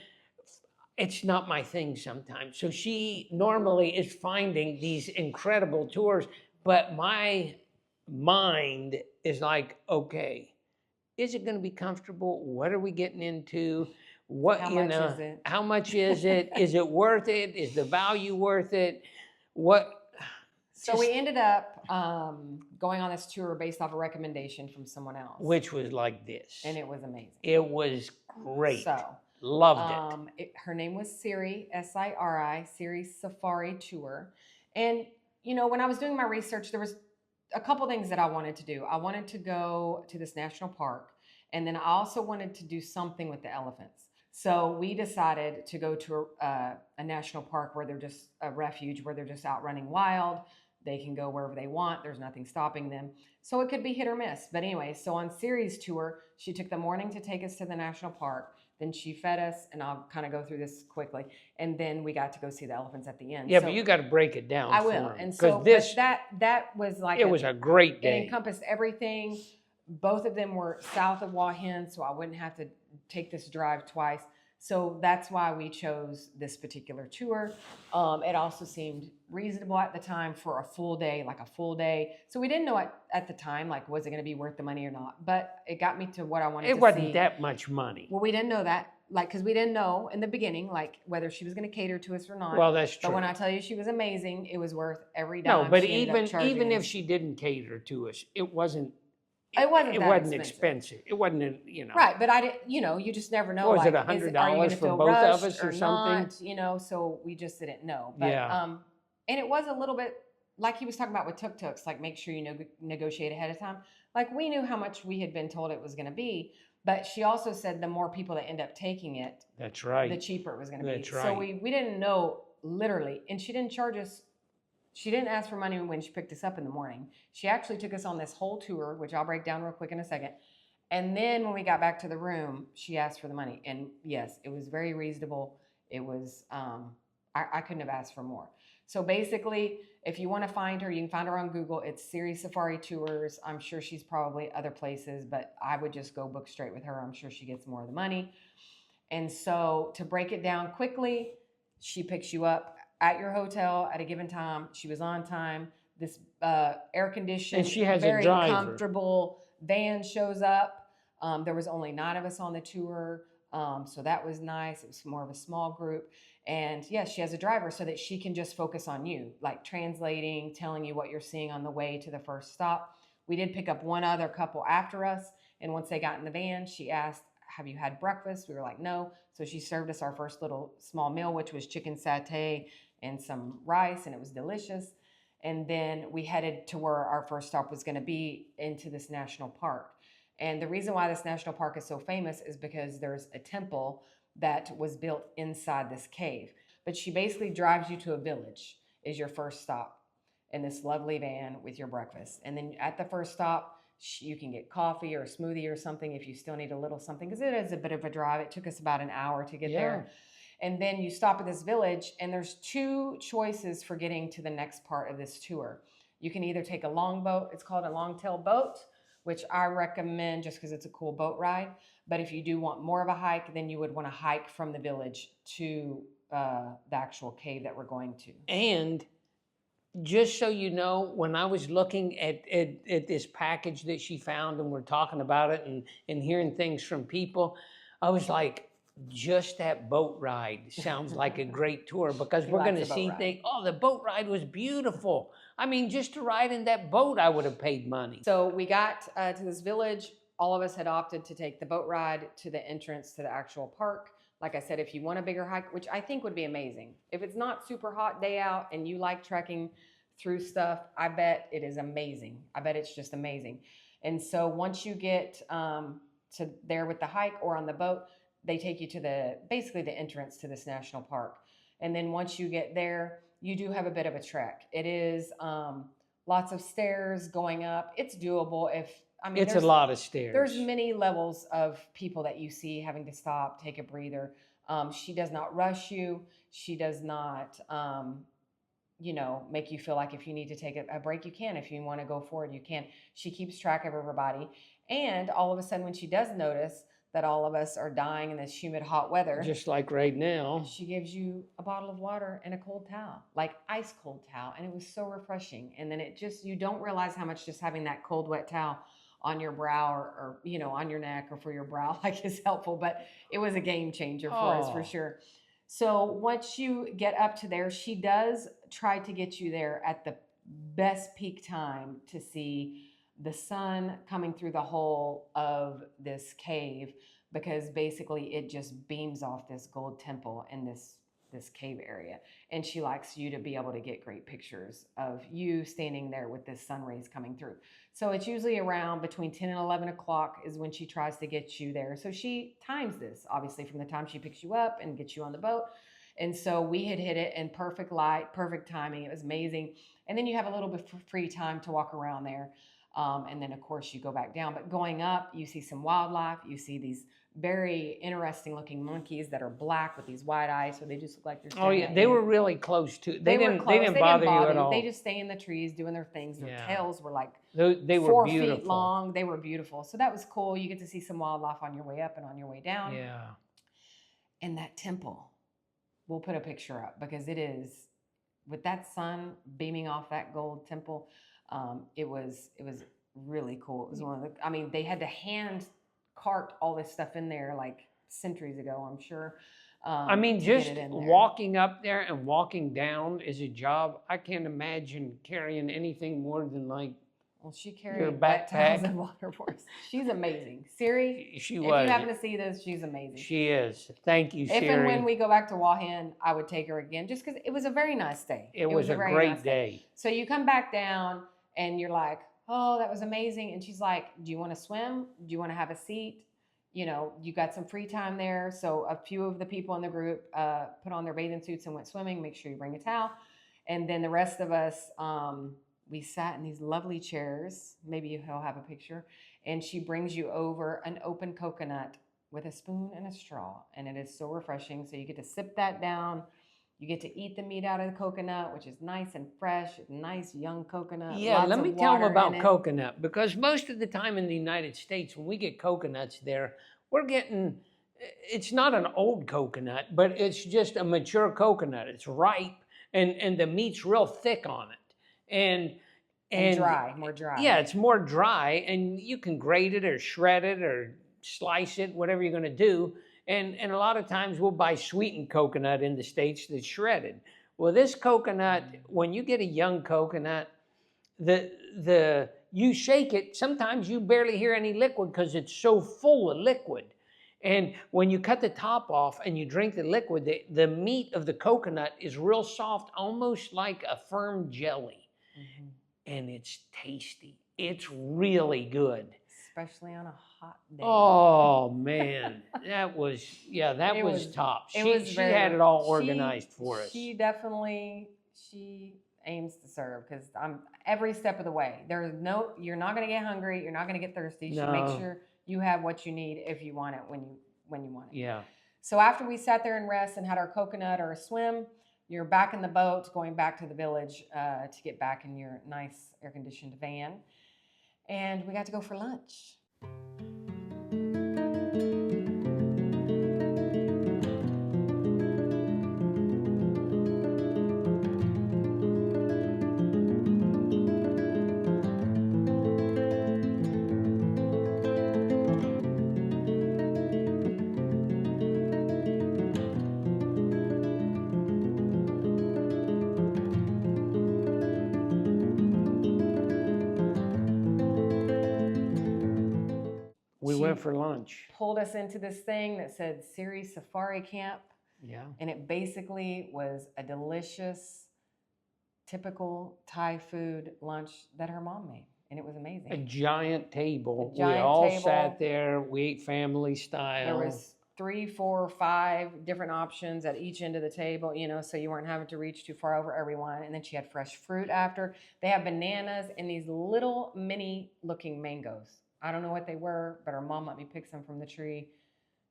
it's not my thing sometimes. So she normally is finding these incredible tours, but my mind is like, okay, is it going to be comfortable? What are we getting into? What, How you much know, is it? how much is it? Is it worth it? Is the value worth it? What? So we ended up going on this tour based off a recommendation from someone else. Which was like this. And it was amazing. It was great. So loved it. Her name was Siri, Siri, Siri Safari Tour. And, you know, when I was doing my research, there was a couple things that I wanted to do. I wanted to go to this national park, and then I also wanted to do something with the elephants. So we decided to go to a national park where they're just a refuge, where they're just out running wild. They can go wherever they want. There's nothing stopping them. So it could be hit or miss. But anyway, so on Siri's tour, she took the morning to take us to the national park. Then she fed us, and I'll kind of go through this quickly. And then we got to go see the elephants at the end. Yeah, so, but you got to break it down. I will. For And so this, that was like it was a great day. It encompassed everything. Both of them were south of Hua Hin, so I wouldn't have to take this drive twice. So that's why we chose this particular tour. It also seemed reasonable at the time for a full day, like a full day. So we didn't know at the time, like, was it going to be worth the money or not? But it got me to what I wanted to see. It wasn't that much money. Well, we didn't know that, like, because we didn't know in the beginning, like, whether she was going to cater to us or not. Well, that's true. But when I tell you she was amazing, it was worth every dime. No, but she ended up even if us. she didn't cater to us, it wasn't. It wasn't It that wasn't expensive. expensive. It wasn't, you know. Right, but I didn't, you know, you just never know. What was it, like, $100 are you gonna for feel both of rushed us or something? Not, you know, so we just didn't know. But, Yeah. And it was a little bit like he was talking about with tuk-tuks, like make sure you negotiate ahead of time. Like we knew how much we had been told it was going to be, but she also said the more people that end up taking it, That's right. the cheaper it was going to be. That's right. So we didn't know literally, and she didn't charge us. She didn't ask for money when she picked us up in the morning. She actually took us on this whole tour, which I'll break down real quick in a second. And then when we got back to the room, she asked for the money. And yes, it was very reasonable. It was, I couldn't have asked for more. So basically, if you want to find her, you can find her on Google. It's Siri Safari Tours. I'm sure she's probably other places, but I would just go book straight with her. I'm sure she gets more of the money. And so to break it down quickly, she picks you up at your hotel at a given time. She was on time. This air-conditioned, And she has very a driver. comfortable van shows up. There was only 9 of us on the tour, so that was nice. It was more of a small group. And yes, she has a driver so that she can just focus on you, like translating, telling you what you're seeing on the way to the first stop. We did pick up one other couple after us, and once they got in the van, she asked, have you had breakfast? We were like, no. So she served us our first little small meal, which was chicken satay and some rice, and it was delicious. And then we headed to where our first stop was going to be, into this national park. And the reason why this national park is so famous is because there's a temple that was built inside this cave. But she basically drives you to a village, is your first stop, in this lovely van with your breakfast. And then at the first stop, you can get coffee or a smoothie or something if you still need a little something, because it is a bit of a drive. It took us about an hour to get there. And then you stop at this village, and there's two choices for getting to the next part of this tour. You can either take a long boat, it's called a long-tail boat, which I recommend just because it's a cool boat ride. But if you do want more of a hike, then you would want to hike from the village to the actual cave that we're going to. And just so you know, when I was looking at this package that she found, and we're talking about it and hearing things from people, I was like, just that boat ride sounds like a great tour, because we're going to see things. Oh, the boat ride was beautiful. I mean, just to ride in that boat, I would have paid money. So we got to this village. All of us had opted to take the boat ride to the entrance to the actual park. Like I said, if you want a bigger hike, which I think would be amazing, if it's not super hot day out and you like trekking through stuff, I bet it is amazing. I bet it's just amazing. And so once you get to there with the hike or on the boat, they take you to basically the entrance to this national park. And then once you get there, you do have a bit of a trek. It is lots of stairs going up. It's doable it's a lot of stairs. There's many levels of people that you see having to stop, take a breather. She does not rush you. She does not, make you feel like if you need to take a break, you can. If you want to go forward, you can. She keeps track of everybody. And all of a sudden, when she does notice that all of us are dying in this humid, hot weather, just like right now, she gives you a bottle of water and a cold towel, like ice cold towel. And it was so refreshing. And then you don't realize how much just having that cold, wet towel on your brow or on your neck or for your brow is helpful, but it was a game changer for us for sure. So once you get up to there, she does try to get you there at the best peak time to see the sun coming through the hole of this cave, because basically it just beams off this gold temple in this cave area. And she likes you to be able to get great pictures of you standing there with this sun rays coming through. So it's usually around between 10 and 11 o'clock is when she tries to get you there. So she times this, obviously, from the time she picks you up and gets you on the boat. And so we had hit it in perfect light, perfect timing. It was amazing. And then you have a little bit of free time to walk around there. And then, of course, you go back down. But going up, you see some wildlife. You see these very interesting looking monkeys that are black with these wide eyes, so they just look like they're staring. Oh yeah, they were really close to. They didn't bother you at all. They just stay in the trees doing their things. Their tails were like they were 4 beautiful. feet long. They were beautiful. So that was cool. You get to see some wildlife on your way up and on your way down. Yeah. And that temple, we'll put a picture up, because it is, with that sun beaming off that gold temple, it was really cool. It was one of the, they had to hand cart all this stuff in there like centuries ago, I'm sure. Just walking up there and walking down is a job. I can't imagine carrying anything more than like. Well, she carried backpacks and water for us. She's amazing. Siri, if you happen to see this, she's amazing. She is. Thank you, Siri. If and when we go back to Hua Hin, I would take her again, just because it was a very nice day. It was a great day. So you come back down and you're like, oh, that was amazing. And she's like, do you want to swim? Do you want to have a seat? You got some free time there. So a few of the people in the group put on their bathing suits and went swimming. Make sure you bring a towel. And then the rest of us, we sat in these lovely chairs. Maybe he'll have a picture. And she brings you over an open coconut with a spoon and a straw. And it is so refreshing. So you get to sip that down. You get to eat the meat out of the coconut, which is nice and fresh, nice young coconut. Yeah, let me tell them about coconut, because most of the time in the United States, when we get coconuts there, we're getting, it's not an old coconut, but it's just a mature coconut. It's ripe, and the meat's real thick on it. And dry, more dry. Yeah, it's more dry, and you can grate it or shred it or slice it, whatever you're going to do. And a lot of times we'll buy sweetened coconut in the States that's shredded. Well, this coconut, when you get a young coconut, you shake it, sometimes you barely hear any liquid because it's so full of liquid. And when you cut the top off and you drink the liquid, the meat of the coconut is real soft, almost like a firm jelly. Mm-hmm. And it's tasty. It's really good. Especially on a hot day. Oh man, that was It was top. It was She very, had it all organized for us. She definitely aims to serve because I'm every step of the way. You're not going to get hungry. You're not going to get thirsty. She makes sure you have what you need if you want it when you want it. Yeah. So after we sat there and rest and had our coconut or a swim, you're back in the boat going back to the village to get back in your nice air conditioned van, and we got to go for lunch. We went for lunch. Pulled us into this thing that said Siri Safari Camp. Yeah. And it basically was a delicious, typical Thai food lunch that her mom made. And it was amazing. A giant table. We all sat there. We ate family style. There was 3, 4, 5 different options at each end of the table, so you weren't having to reach too far over everyone. And then she had fresh fruit after. They have bananas and these little mini looking mangoes. I don't know what they were, but her mom let me pick some from the tree.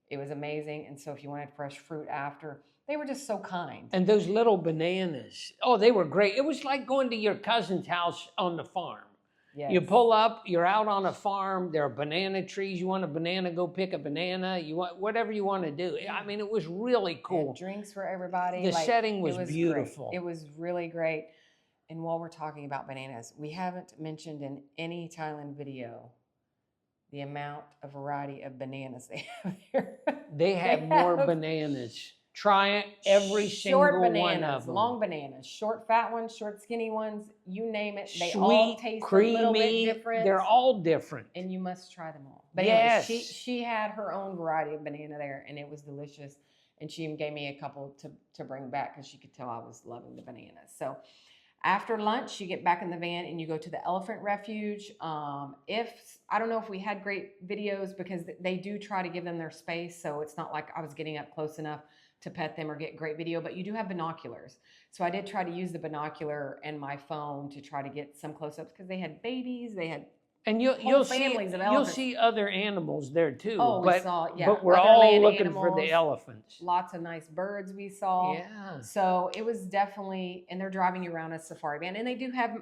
It was amazing. And so if you wanted fresh fruit after, they were just so kind. And those little bananas, they were great. It was like going to your cousin's house on the farm. Yes. You pull up, you're out on a farm, there are banana trees. You want a banana, go pick a banana. You want whatever you want to do. I mean, it was really cool. And drinks for everybody. The setting was beautiful. Great. It was really great. And while we're talking about bananas, we haven't mentioned in any Thailand video the amount of variety of bananas they have here. They have more bananas. Try it, every single one of them. Long bananas, short fat ones, short skinny ones, you name it. They Sweet, all taste creamy, a little bit different. They're all different. And you must try them all. But yes. Anyway, she had her own variety of banana there, and it was delicious. And she even gave me a couple to bring back because she could tell I was loving the bananas. So after lunch, you get back in the van and you go to the elephant refuge. I don't know if we had great videos because they do try to give them their space. So it's not like I was getting up close enough to pet them or get great video, but you do have binoculars. So I did try to use the binocular and my phone to try to get some close-ups because they had babies, they had you'll see other animals there too. We saw, but we're all looking for the elephants. Lots of nice birds we saw. Yeah. So it was definitely, and they're driving you around a safari van, and they do have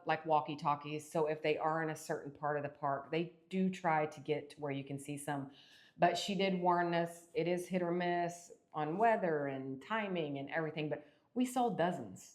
like walkie-talkies. So if they are in a certain part of the park, they do try to get to where you can see some. But she did warn us, it is hit or miss on weather and timing and everything, but we saw dozens.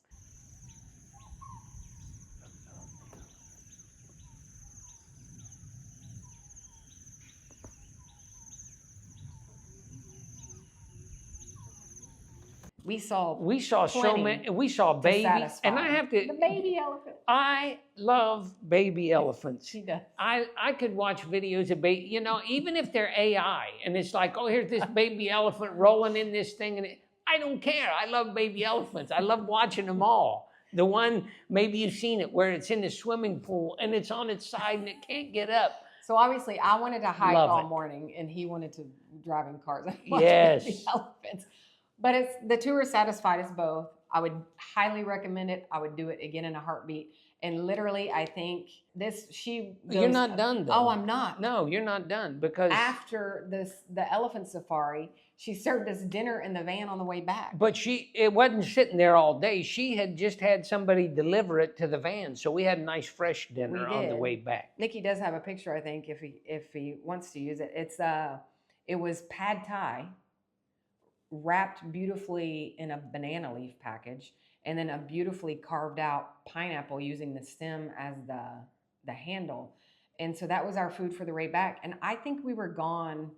We saw so many. We saw babies, and I have to. The baby elephant. I love baby elephants. She does. I could watch videos of baby. Even if they're AI, and it's like, here's this baby elephant rolling in this thing, and I don't care. I love baby elephants. I love watching them all. The one, maybe you've seen it, where it's in the swimming pool and it's on its side and it can't get up. So obviously, I wanted to hike all morning, and he wanted to drive in cars and watch baby elephants. But the tour satisfied us both. I would highly recommend it. I would do it again in a heartbeat. And literally, I think You're not done, though. Oh, I'm not. No, you're not done, because after the elephant safari, she served us dinner in the van on the way back. But it wasn't sitting there all day. She had just had somebody deliver it to the van, so we had a nice fresh dinner on the way back. Nicky does have a picture, I think, if he wants to use it. It was pad thai, wrapped beautifully in a banana leaf package, and then a beautifully carved out pineapple using the stem as the handle. And so that was our food for the way back. And I think we were gone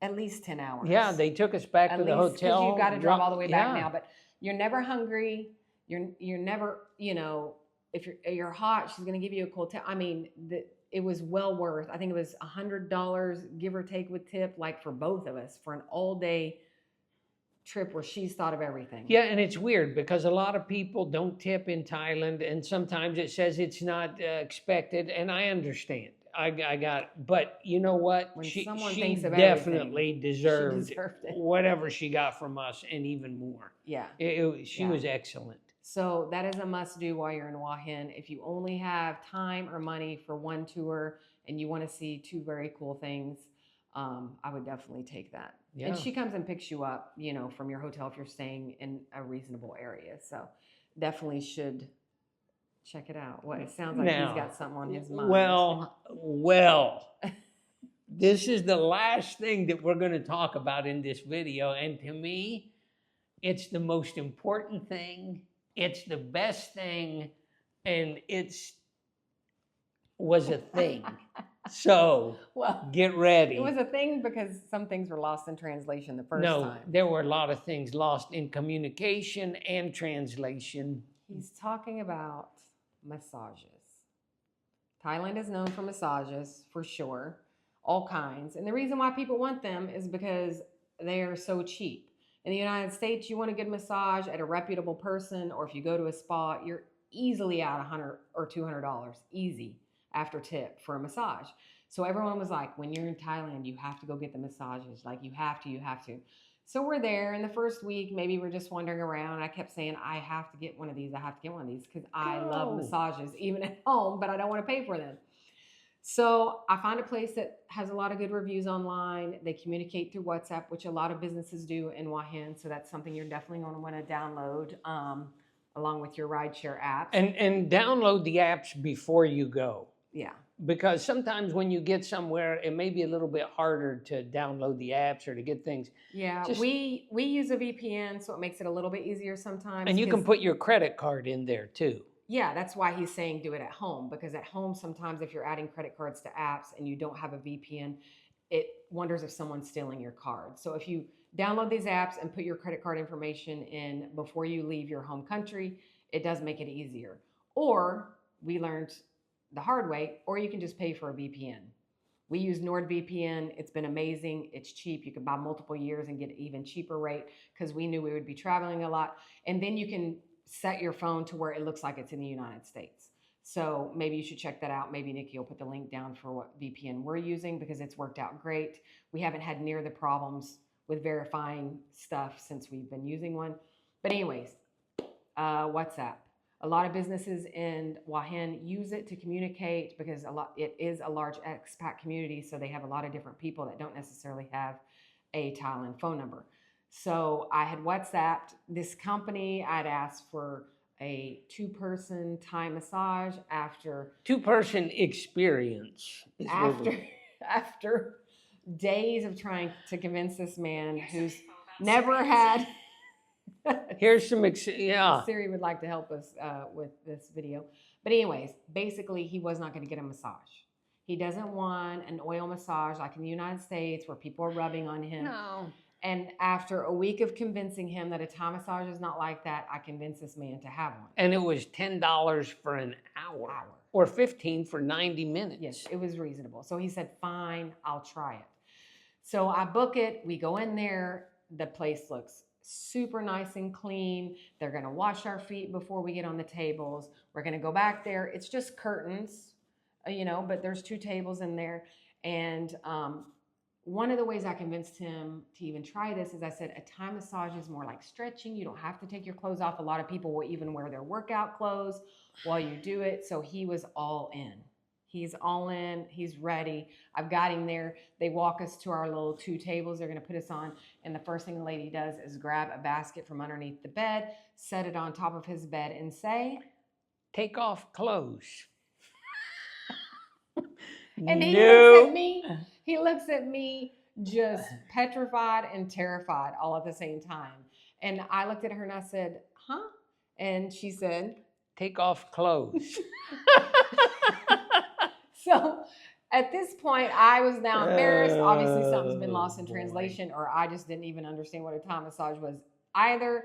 at least 10 hours. Yeah, they took us back to the hotel. Because you got to drive all the way back now. But you're never hungry. You're never, if you're hot, she's going to give you a cold towel. I mean, it was well worth. I think it was $100 give or take with tip, like for both of us, for an all day trip where she's thought of everything. Yeah, and it's weird because a lot of people don't tip in Thailand, and sometimes it says it's not expected, and I understand. I got, but you know what? When She someone she thinks of definitely everything, deserved she deserved it. whatever she got from us, and even more. Yeah. She Yeah. was excellent. So that is a must do while you're in Hua Hin. If you only have time or money for one tour and you want to see two very cool things, I would definitely take that. Yeah. And she comes and picks you up, you know, from your hotel if you're staying in a reasonable area. So definitely should check it out. Well, it sounds like Now, he's got something on his mind. Well, this is the last thing that we're going to talk about in this video, and to me, it's the most important thing. It's the best thing, and was a thing. So well, get ready. it was a thing because some things were lost in translation the first time. There were a lot of things lost in communication and translation. He's talking about massages. Thailand is known for massages, for sure, all kinds. And the reason why people want them is because they are so cheap. In the United States, you want a good massage at a reputable person, or if you go to a spa, you're easily out $100 or $200, easy, after tip for a massage. So everyone was like, when you're in Thailand, you have to go get the massages. Like, you have to. So we're there, and the first week, maybe we're just wandering around, and I kept saying, I have to get one of these, because I love massages, even at home, but I don't want to pay for them. So I find a place that has a lot of good reviews online. They communicate through WhatsApp, which a lot of businesses do in Hua Hin. So that's something you're definitely going to want to download along with your rideshare apps. And download the apps before you go. Yeah. Because sometimes when you get somewhere, it may be a little bit harder to download the apps or to get things. Yeah, we use a VPN, so it makes it a little bit easier sometimes. And you can put your credit card in there too. Yeah, that's why he's saying do it at home, because at home, sometimes if you're adding credit cards to apps and you don't have a VPN, it wonders if someone's stealing your card. So if you download these apps and put your credit card information in before you leave your home country, it does make it easier. Or we learned the hard way, or you can just pay for a VPN. We use NordVPN. It's been amazing. It's cheap. You can buy multiple years and get an even cheaper rate because we knew we would be traveling a lot. And then you can set your phone to where it looks like it's in the United States. So maybe you should check that out. Maybe Nikki will put the link down for what VPN we're using because it's worked out great. We haven't had near the problems with verifying stuff since we've been using one. But anyways, WhatsApp. A lot of businesses in Hua Hin use it to communicate because it is a large expat community, so they have a lot of different people that don't necessarily have a Thailand phone number. So I had WhatsApped this company. I'd asked for a 2-person Thai massage after 2-person experience. After days of trying to convince this man who's never had. Here's some, Siri would like to help us with this video. But anyways, basically he was not going to get a massage. He doesn't want an oil massage like in the United States where people are rubbing on him. No. And after a week of convincing him that a Thai massage is not like that, I convinced this man to have one. And it was $10 for an hour. Or $15 for 90 minutes. Yes, it was reasonable. So he said, fine, I'll try it. So I book it. We go in there. The place looks super nice and clean. They're going to wash our feet before we get on the tables. We're going to go back there. It's just curtains, but there's 2 tables in there. And one of the ways I convinced him to even try this is I said, a Thai massage is more like stretching. You don't have to take your clothes off. A lot of people will even wear their workout clothes while you do it. So he was all in. He's all in. He's ready. I've got him there. They walk us to our little 2 tables they're going to put us on. And the first thing the lady does is grab a basket from underneath the bed, set it on top of his bed and say, take off clothes. And he looks at me. He looks at me just petrified and terrified all at the same time. And I looked at her and I said, huh? And she said, take off clothes. So at this point, I was now embarrassed. Obviously, something's been lost in translation, or I just didn't even understand what a Thai massage was either.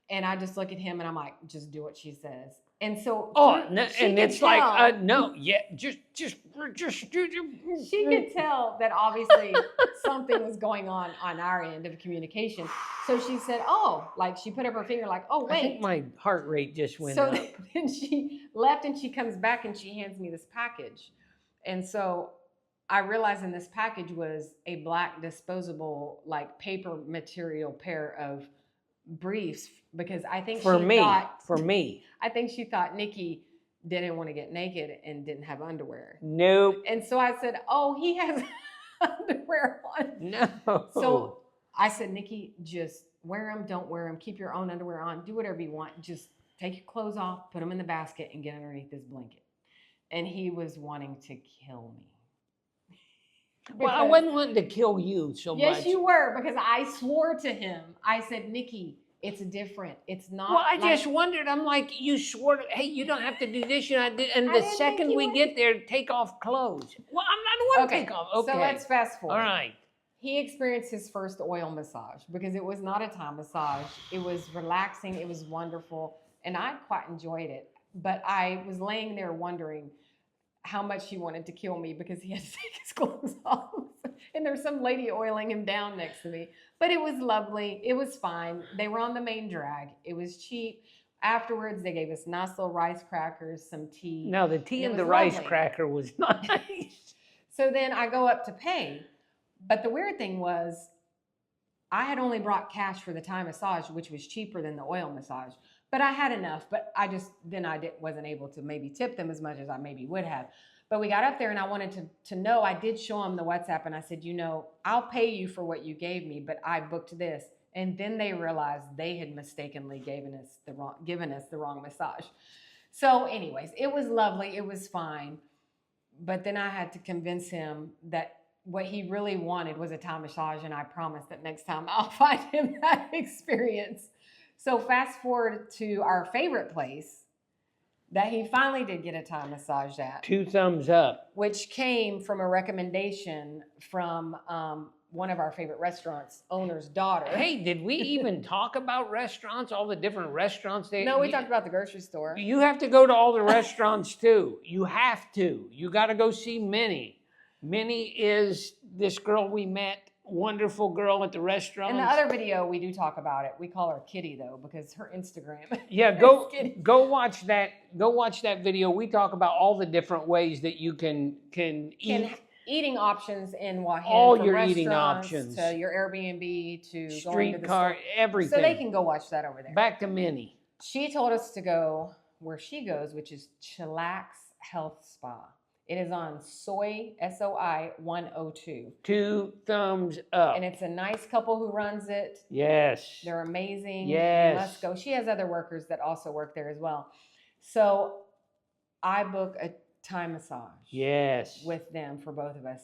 And I just look at him and I'm like, just do what she says. And so she and could it's like, tell- no, yeah, just. she could tell that obviously something was going on our end of communication. So she said, "Oh," like she put up her finger, like, "Oh, wait." I think my heart rate just went So up. then she left, and she comes back and she hands me this package, and so I realized in this package was a black disposable, like paper material pair of briefs, because I think For she me, thought for me, I think she thought Nikki didn't want to get naked and didn't have underwear. nope, And so I said, "Oh, he has underwear on." no. So I said, "Nikki, just wear them. Don't wear them. Keep your own underwear on. Do whatever you want. Just take your clothes off, put them in the basket, and get underneath this blanket." And he was wanting to kill me. Well, I Because- wasn't wanting to kill you so much. Yes, you were, because I swore to him. I said, "Nikki, it's different. It's not." Well, I like- just wondered. I'm like, you swore, hey, you don't have to do this. You know, and I the didn't second think you we would. get there, take off clothes. Well, I don't want to Okay, take off. Okay. so let's fast forward. All right. He experienced his first oil massage, because it was not a Thai massage. It was relaxing. It was wonderful. And I quite enjoyed it. But I was laying there wondering how much he wanted to kill me, because he had to take his clothes off. And there's some lady oiling him down next to me. But it was lovely. It was fine. They were on the main drag. It was cheap. Afterwards, they gave us nice little rice crackers, some tea. Now, the tea And and it the was rice lovely. cracker was nice. So then I go up to pay. But the weird thing was, I had only brought cash for the Thai massage, which was cheaper than the oil massage. But I had enough. But I wasn't able to maybe tip them as much as I maybe would have. But we got up there, and I wanted to know. I did show them the WhatsApp, and I said, "I'll pay you for what you gave me, but I booked this." And then they realized they had mistakenly given us the wrong massage. So anyways, it was lovely. It was fine. But then I had to convince him that what he really wanted was a Thai massage, and I promised that next time I'll find him that experience. So fast forward to our favorite place that he finally did get a Thai massage at, 2 thumbs up. which came from a recommendation from one of our favorite restaurants' owner's daughter. Hey, did we even talk about restaurants? All the different restaurants they. No, we talked about the grocery store. You have to go to all the restaurants too. You have to. You got to go see Minnie. Minnie is this girl we met, wonderful girl at the restaurant. In the other video, we do talk about it. We call her Kitty, though, because her Instagram. Yeah, go watch that. Go watch that video. We talk about all the different ways that you can eat. Eating options in Hua Hin. All from your eating restaurants options. to your Airbnb to going to the Streetcar, store. everything. So they can go watch that over there. Back to Minnie. She told us to go where she goes, which is Chillax Health Spa. It is on Soy, SOI 102. 2 thumbs up. And it's a nice couple who runs it. Yes. They're amazing. Yes. You must go. She has other workers that also work there as well. So I book a Thai massage. Yes. With them for both of us.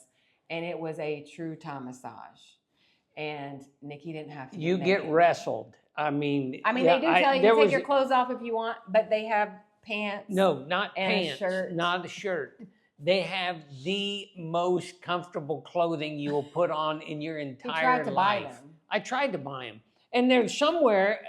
And it was a true Thai massage. And Nikki didn't have to. You get wrestled. I mean, they do tell you there to take was- your clothes off if you want, but they have pants. No, not and a pants. shirt. Not a shirt. They have the most comfortable clothing you will put on in your He entire tried to buy life. them. I tried to buy them. And they're somewhere,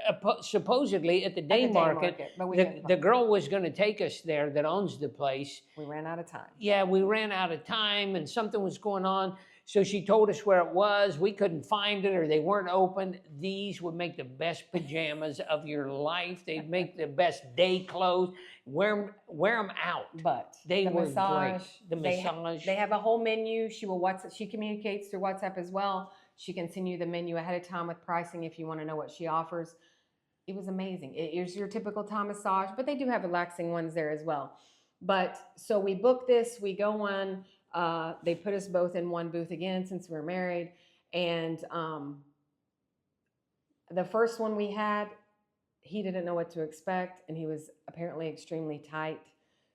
supposedly, at the day market. But we The girl was going to take us there that owns the place. we ran out of time. Yeah, we ran out of time and something was going on. So she told us where it was. We couldn't find it or they weren't open. These would make the best pajamas of your life. They'd make the best day clothes. Wear them out. But They the were massage, great. The massage. They have a whole menu. She communicates through WhatsApp as well. She can send you the menu ahead of time with pricing if you want to know what she offers. It was amazing. It is your typical Thai massage, but they do have relaxing ones there as well. But so we booked this. We go on. They put us both in one booth again since we're married. And the first one we had, he didn't know what to expect, and he was apparently extremely tight.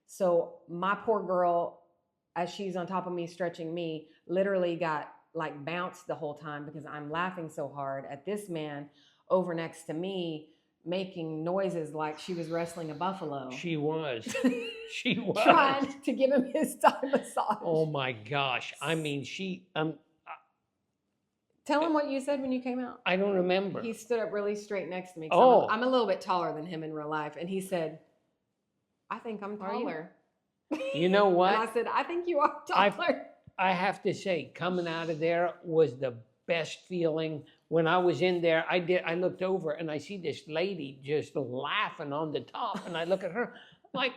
So my poor girl, as she's on top of me stretching me, literally got like bounced the whole time because I'm laughing so hard at this man over next to me making noises like she was wrestling a buffalo. She was. She was. Trying to give him his Thai massage. Oh my gosh. I mean, Tell him what you said when you came out. I don't remember. He stood up really straight next to me. Oh. I'm a little bit taller than him in real life. And he said, I think I'm Are you? taller. You know what? And I said, I think you are taller. I have to say, coming out of there was the best feeling. When I was in there, I looked over and I see this lady just laughing on the top, and I look at her like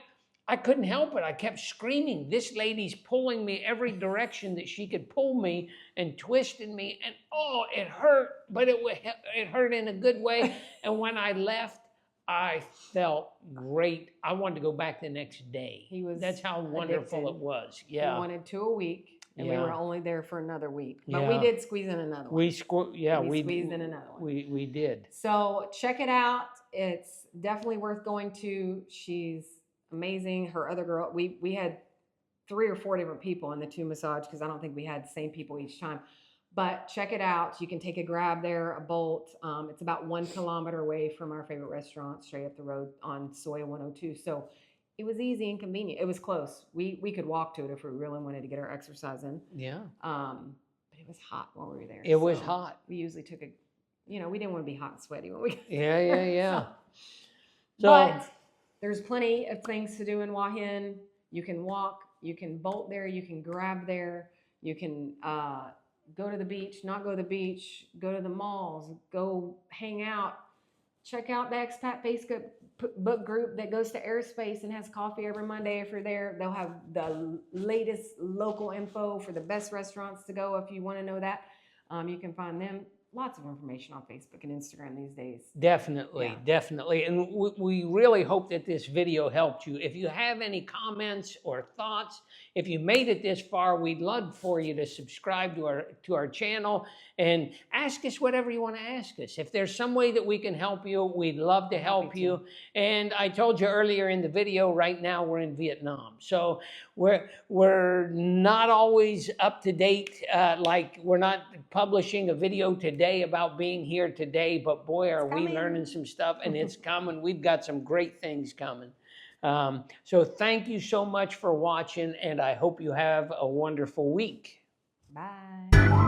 I couldn't help it. I kept screaming, "This lady's pulling me every direction that she could pull me and twisting me, and oh, it hurt, but it hurt in a good way." And when I left, I felt great. I wanted to go back the next day. That's how wonderful addicted. it was. We Yeah. wanted 2 a week. And we Yeah. were only there for another week. But Yeah. we did squeeze in another one. We squeezed in another one. We did. So check it out. It's definitely worth going to. She's amazing. Her other girl, we had 3 or 4 different people in the 2 massage because I don't think we had the same people each time. But check it out. You can take a Grab there, a Bolt. It's about 1 kilometer away from our favorite restaurant, straight up the road on Soya 102. So it was easy and convenient. It was close. We could walk to it if we really wanted to get our exercise in. Yeah. But it was hot while we were there. It was hot. We usually took we didn't want to be hot and sweaty when we got Yeah. So, but there's plenty of things to do in Hua Hin. You can walk, you can Bolt there, you can Grab there, you can go to the beach, not go to the beach, go to the malls, go hang out. Check out the expat Facebook book group that goes to airspace and has coffee every Monday. If you're there, they'll have the latest local info for the best restaurants to go if you want to know that. You can find them. Lots of information on Facebook and Instagram these days. definitely. And we really hope that this video helped you. If you have any comments or thoughts, if you made it this far, we'd love for you to subscribe to our channel and ask us whatever you want to ask us. If there's some way that we can help you, we'd love to help you. And I told you earlier in the video, right now we're in Vietnam. So we're not always up to date. Like we're not publishing a video today about being here today, but boy, are we learning some stuff, and it's coming. We've got some great things coming. So thank you so much for watching, and I hope you have a wonderful week. Bye.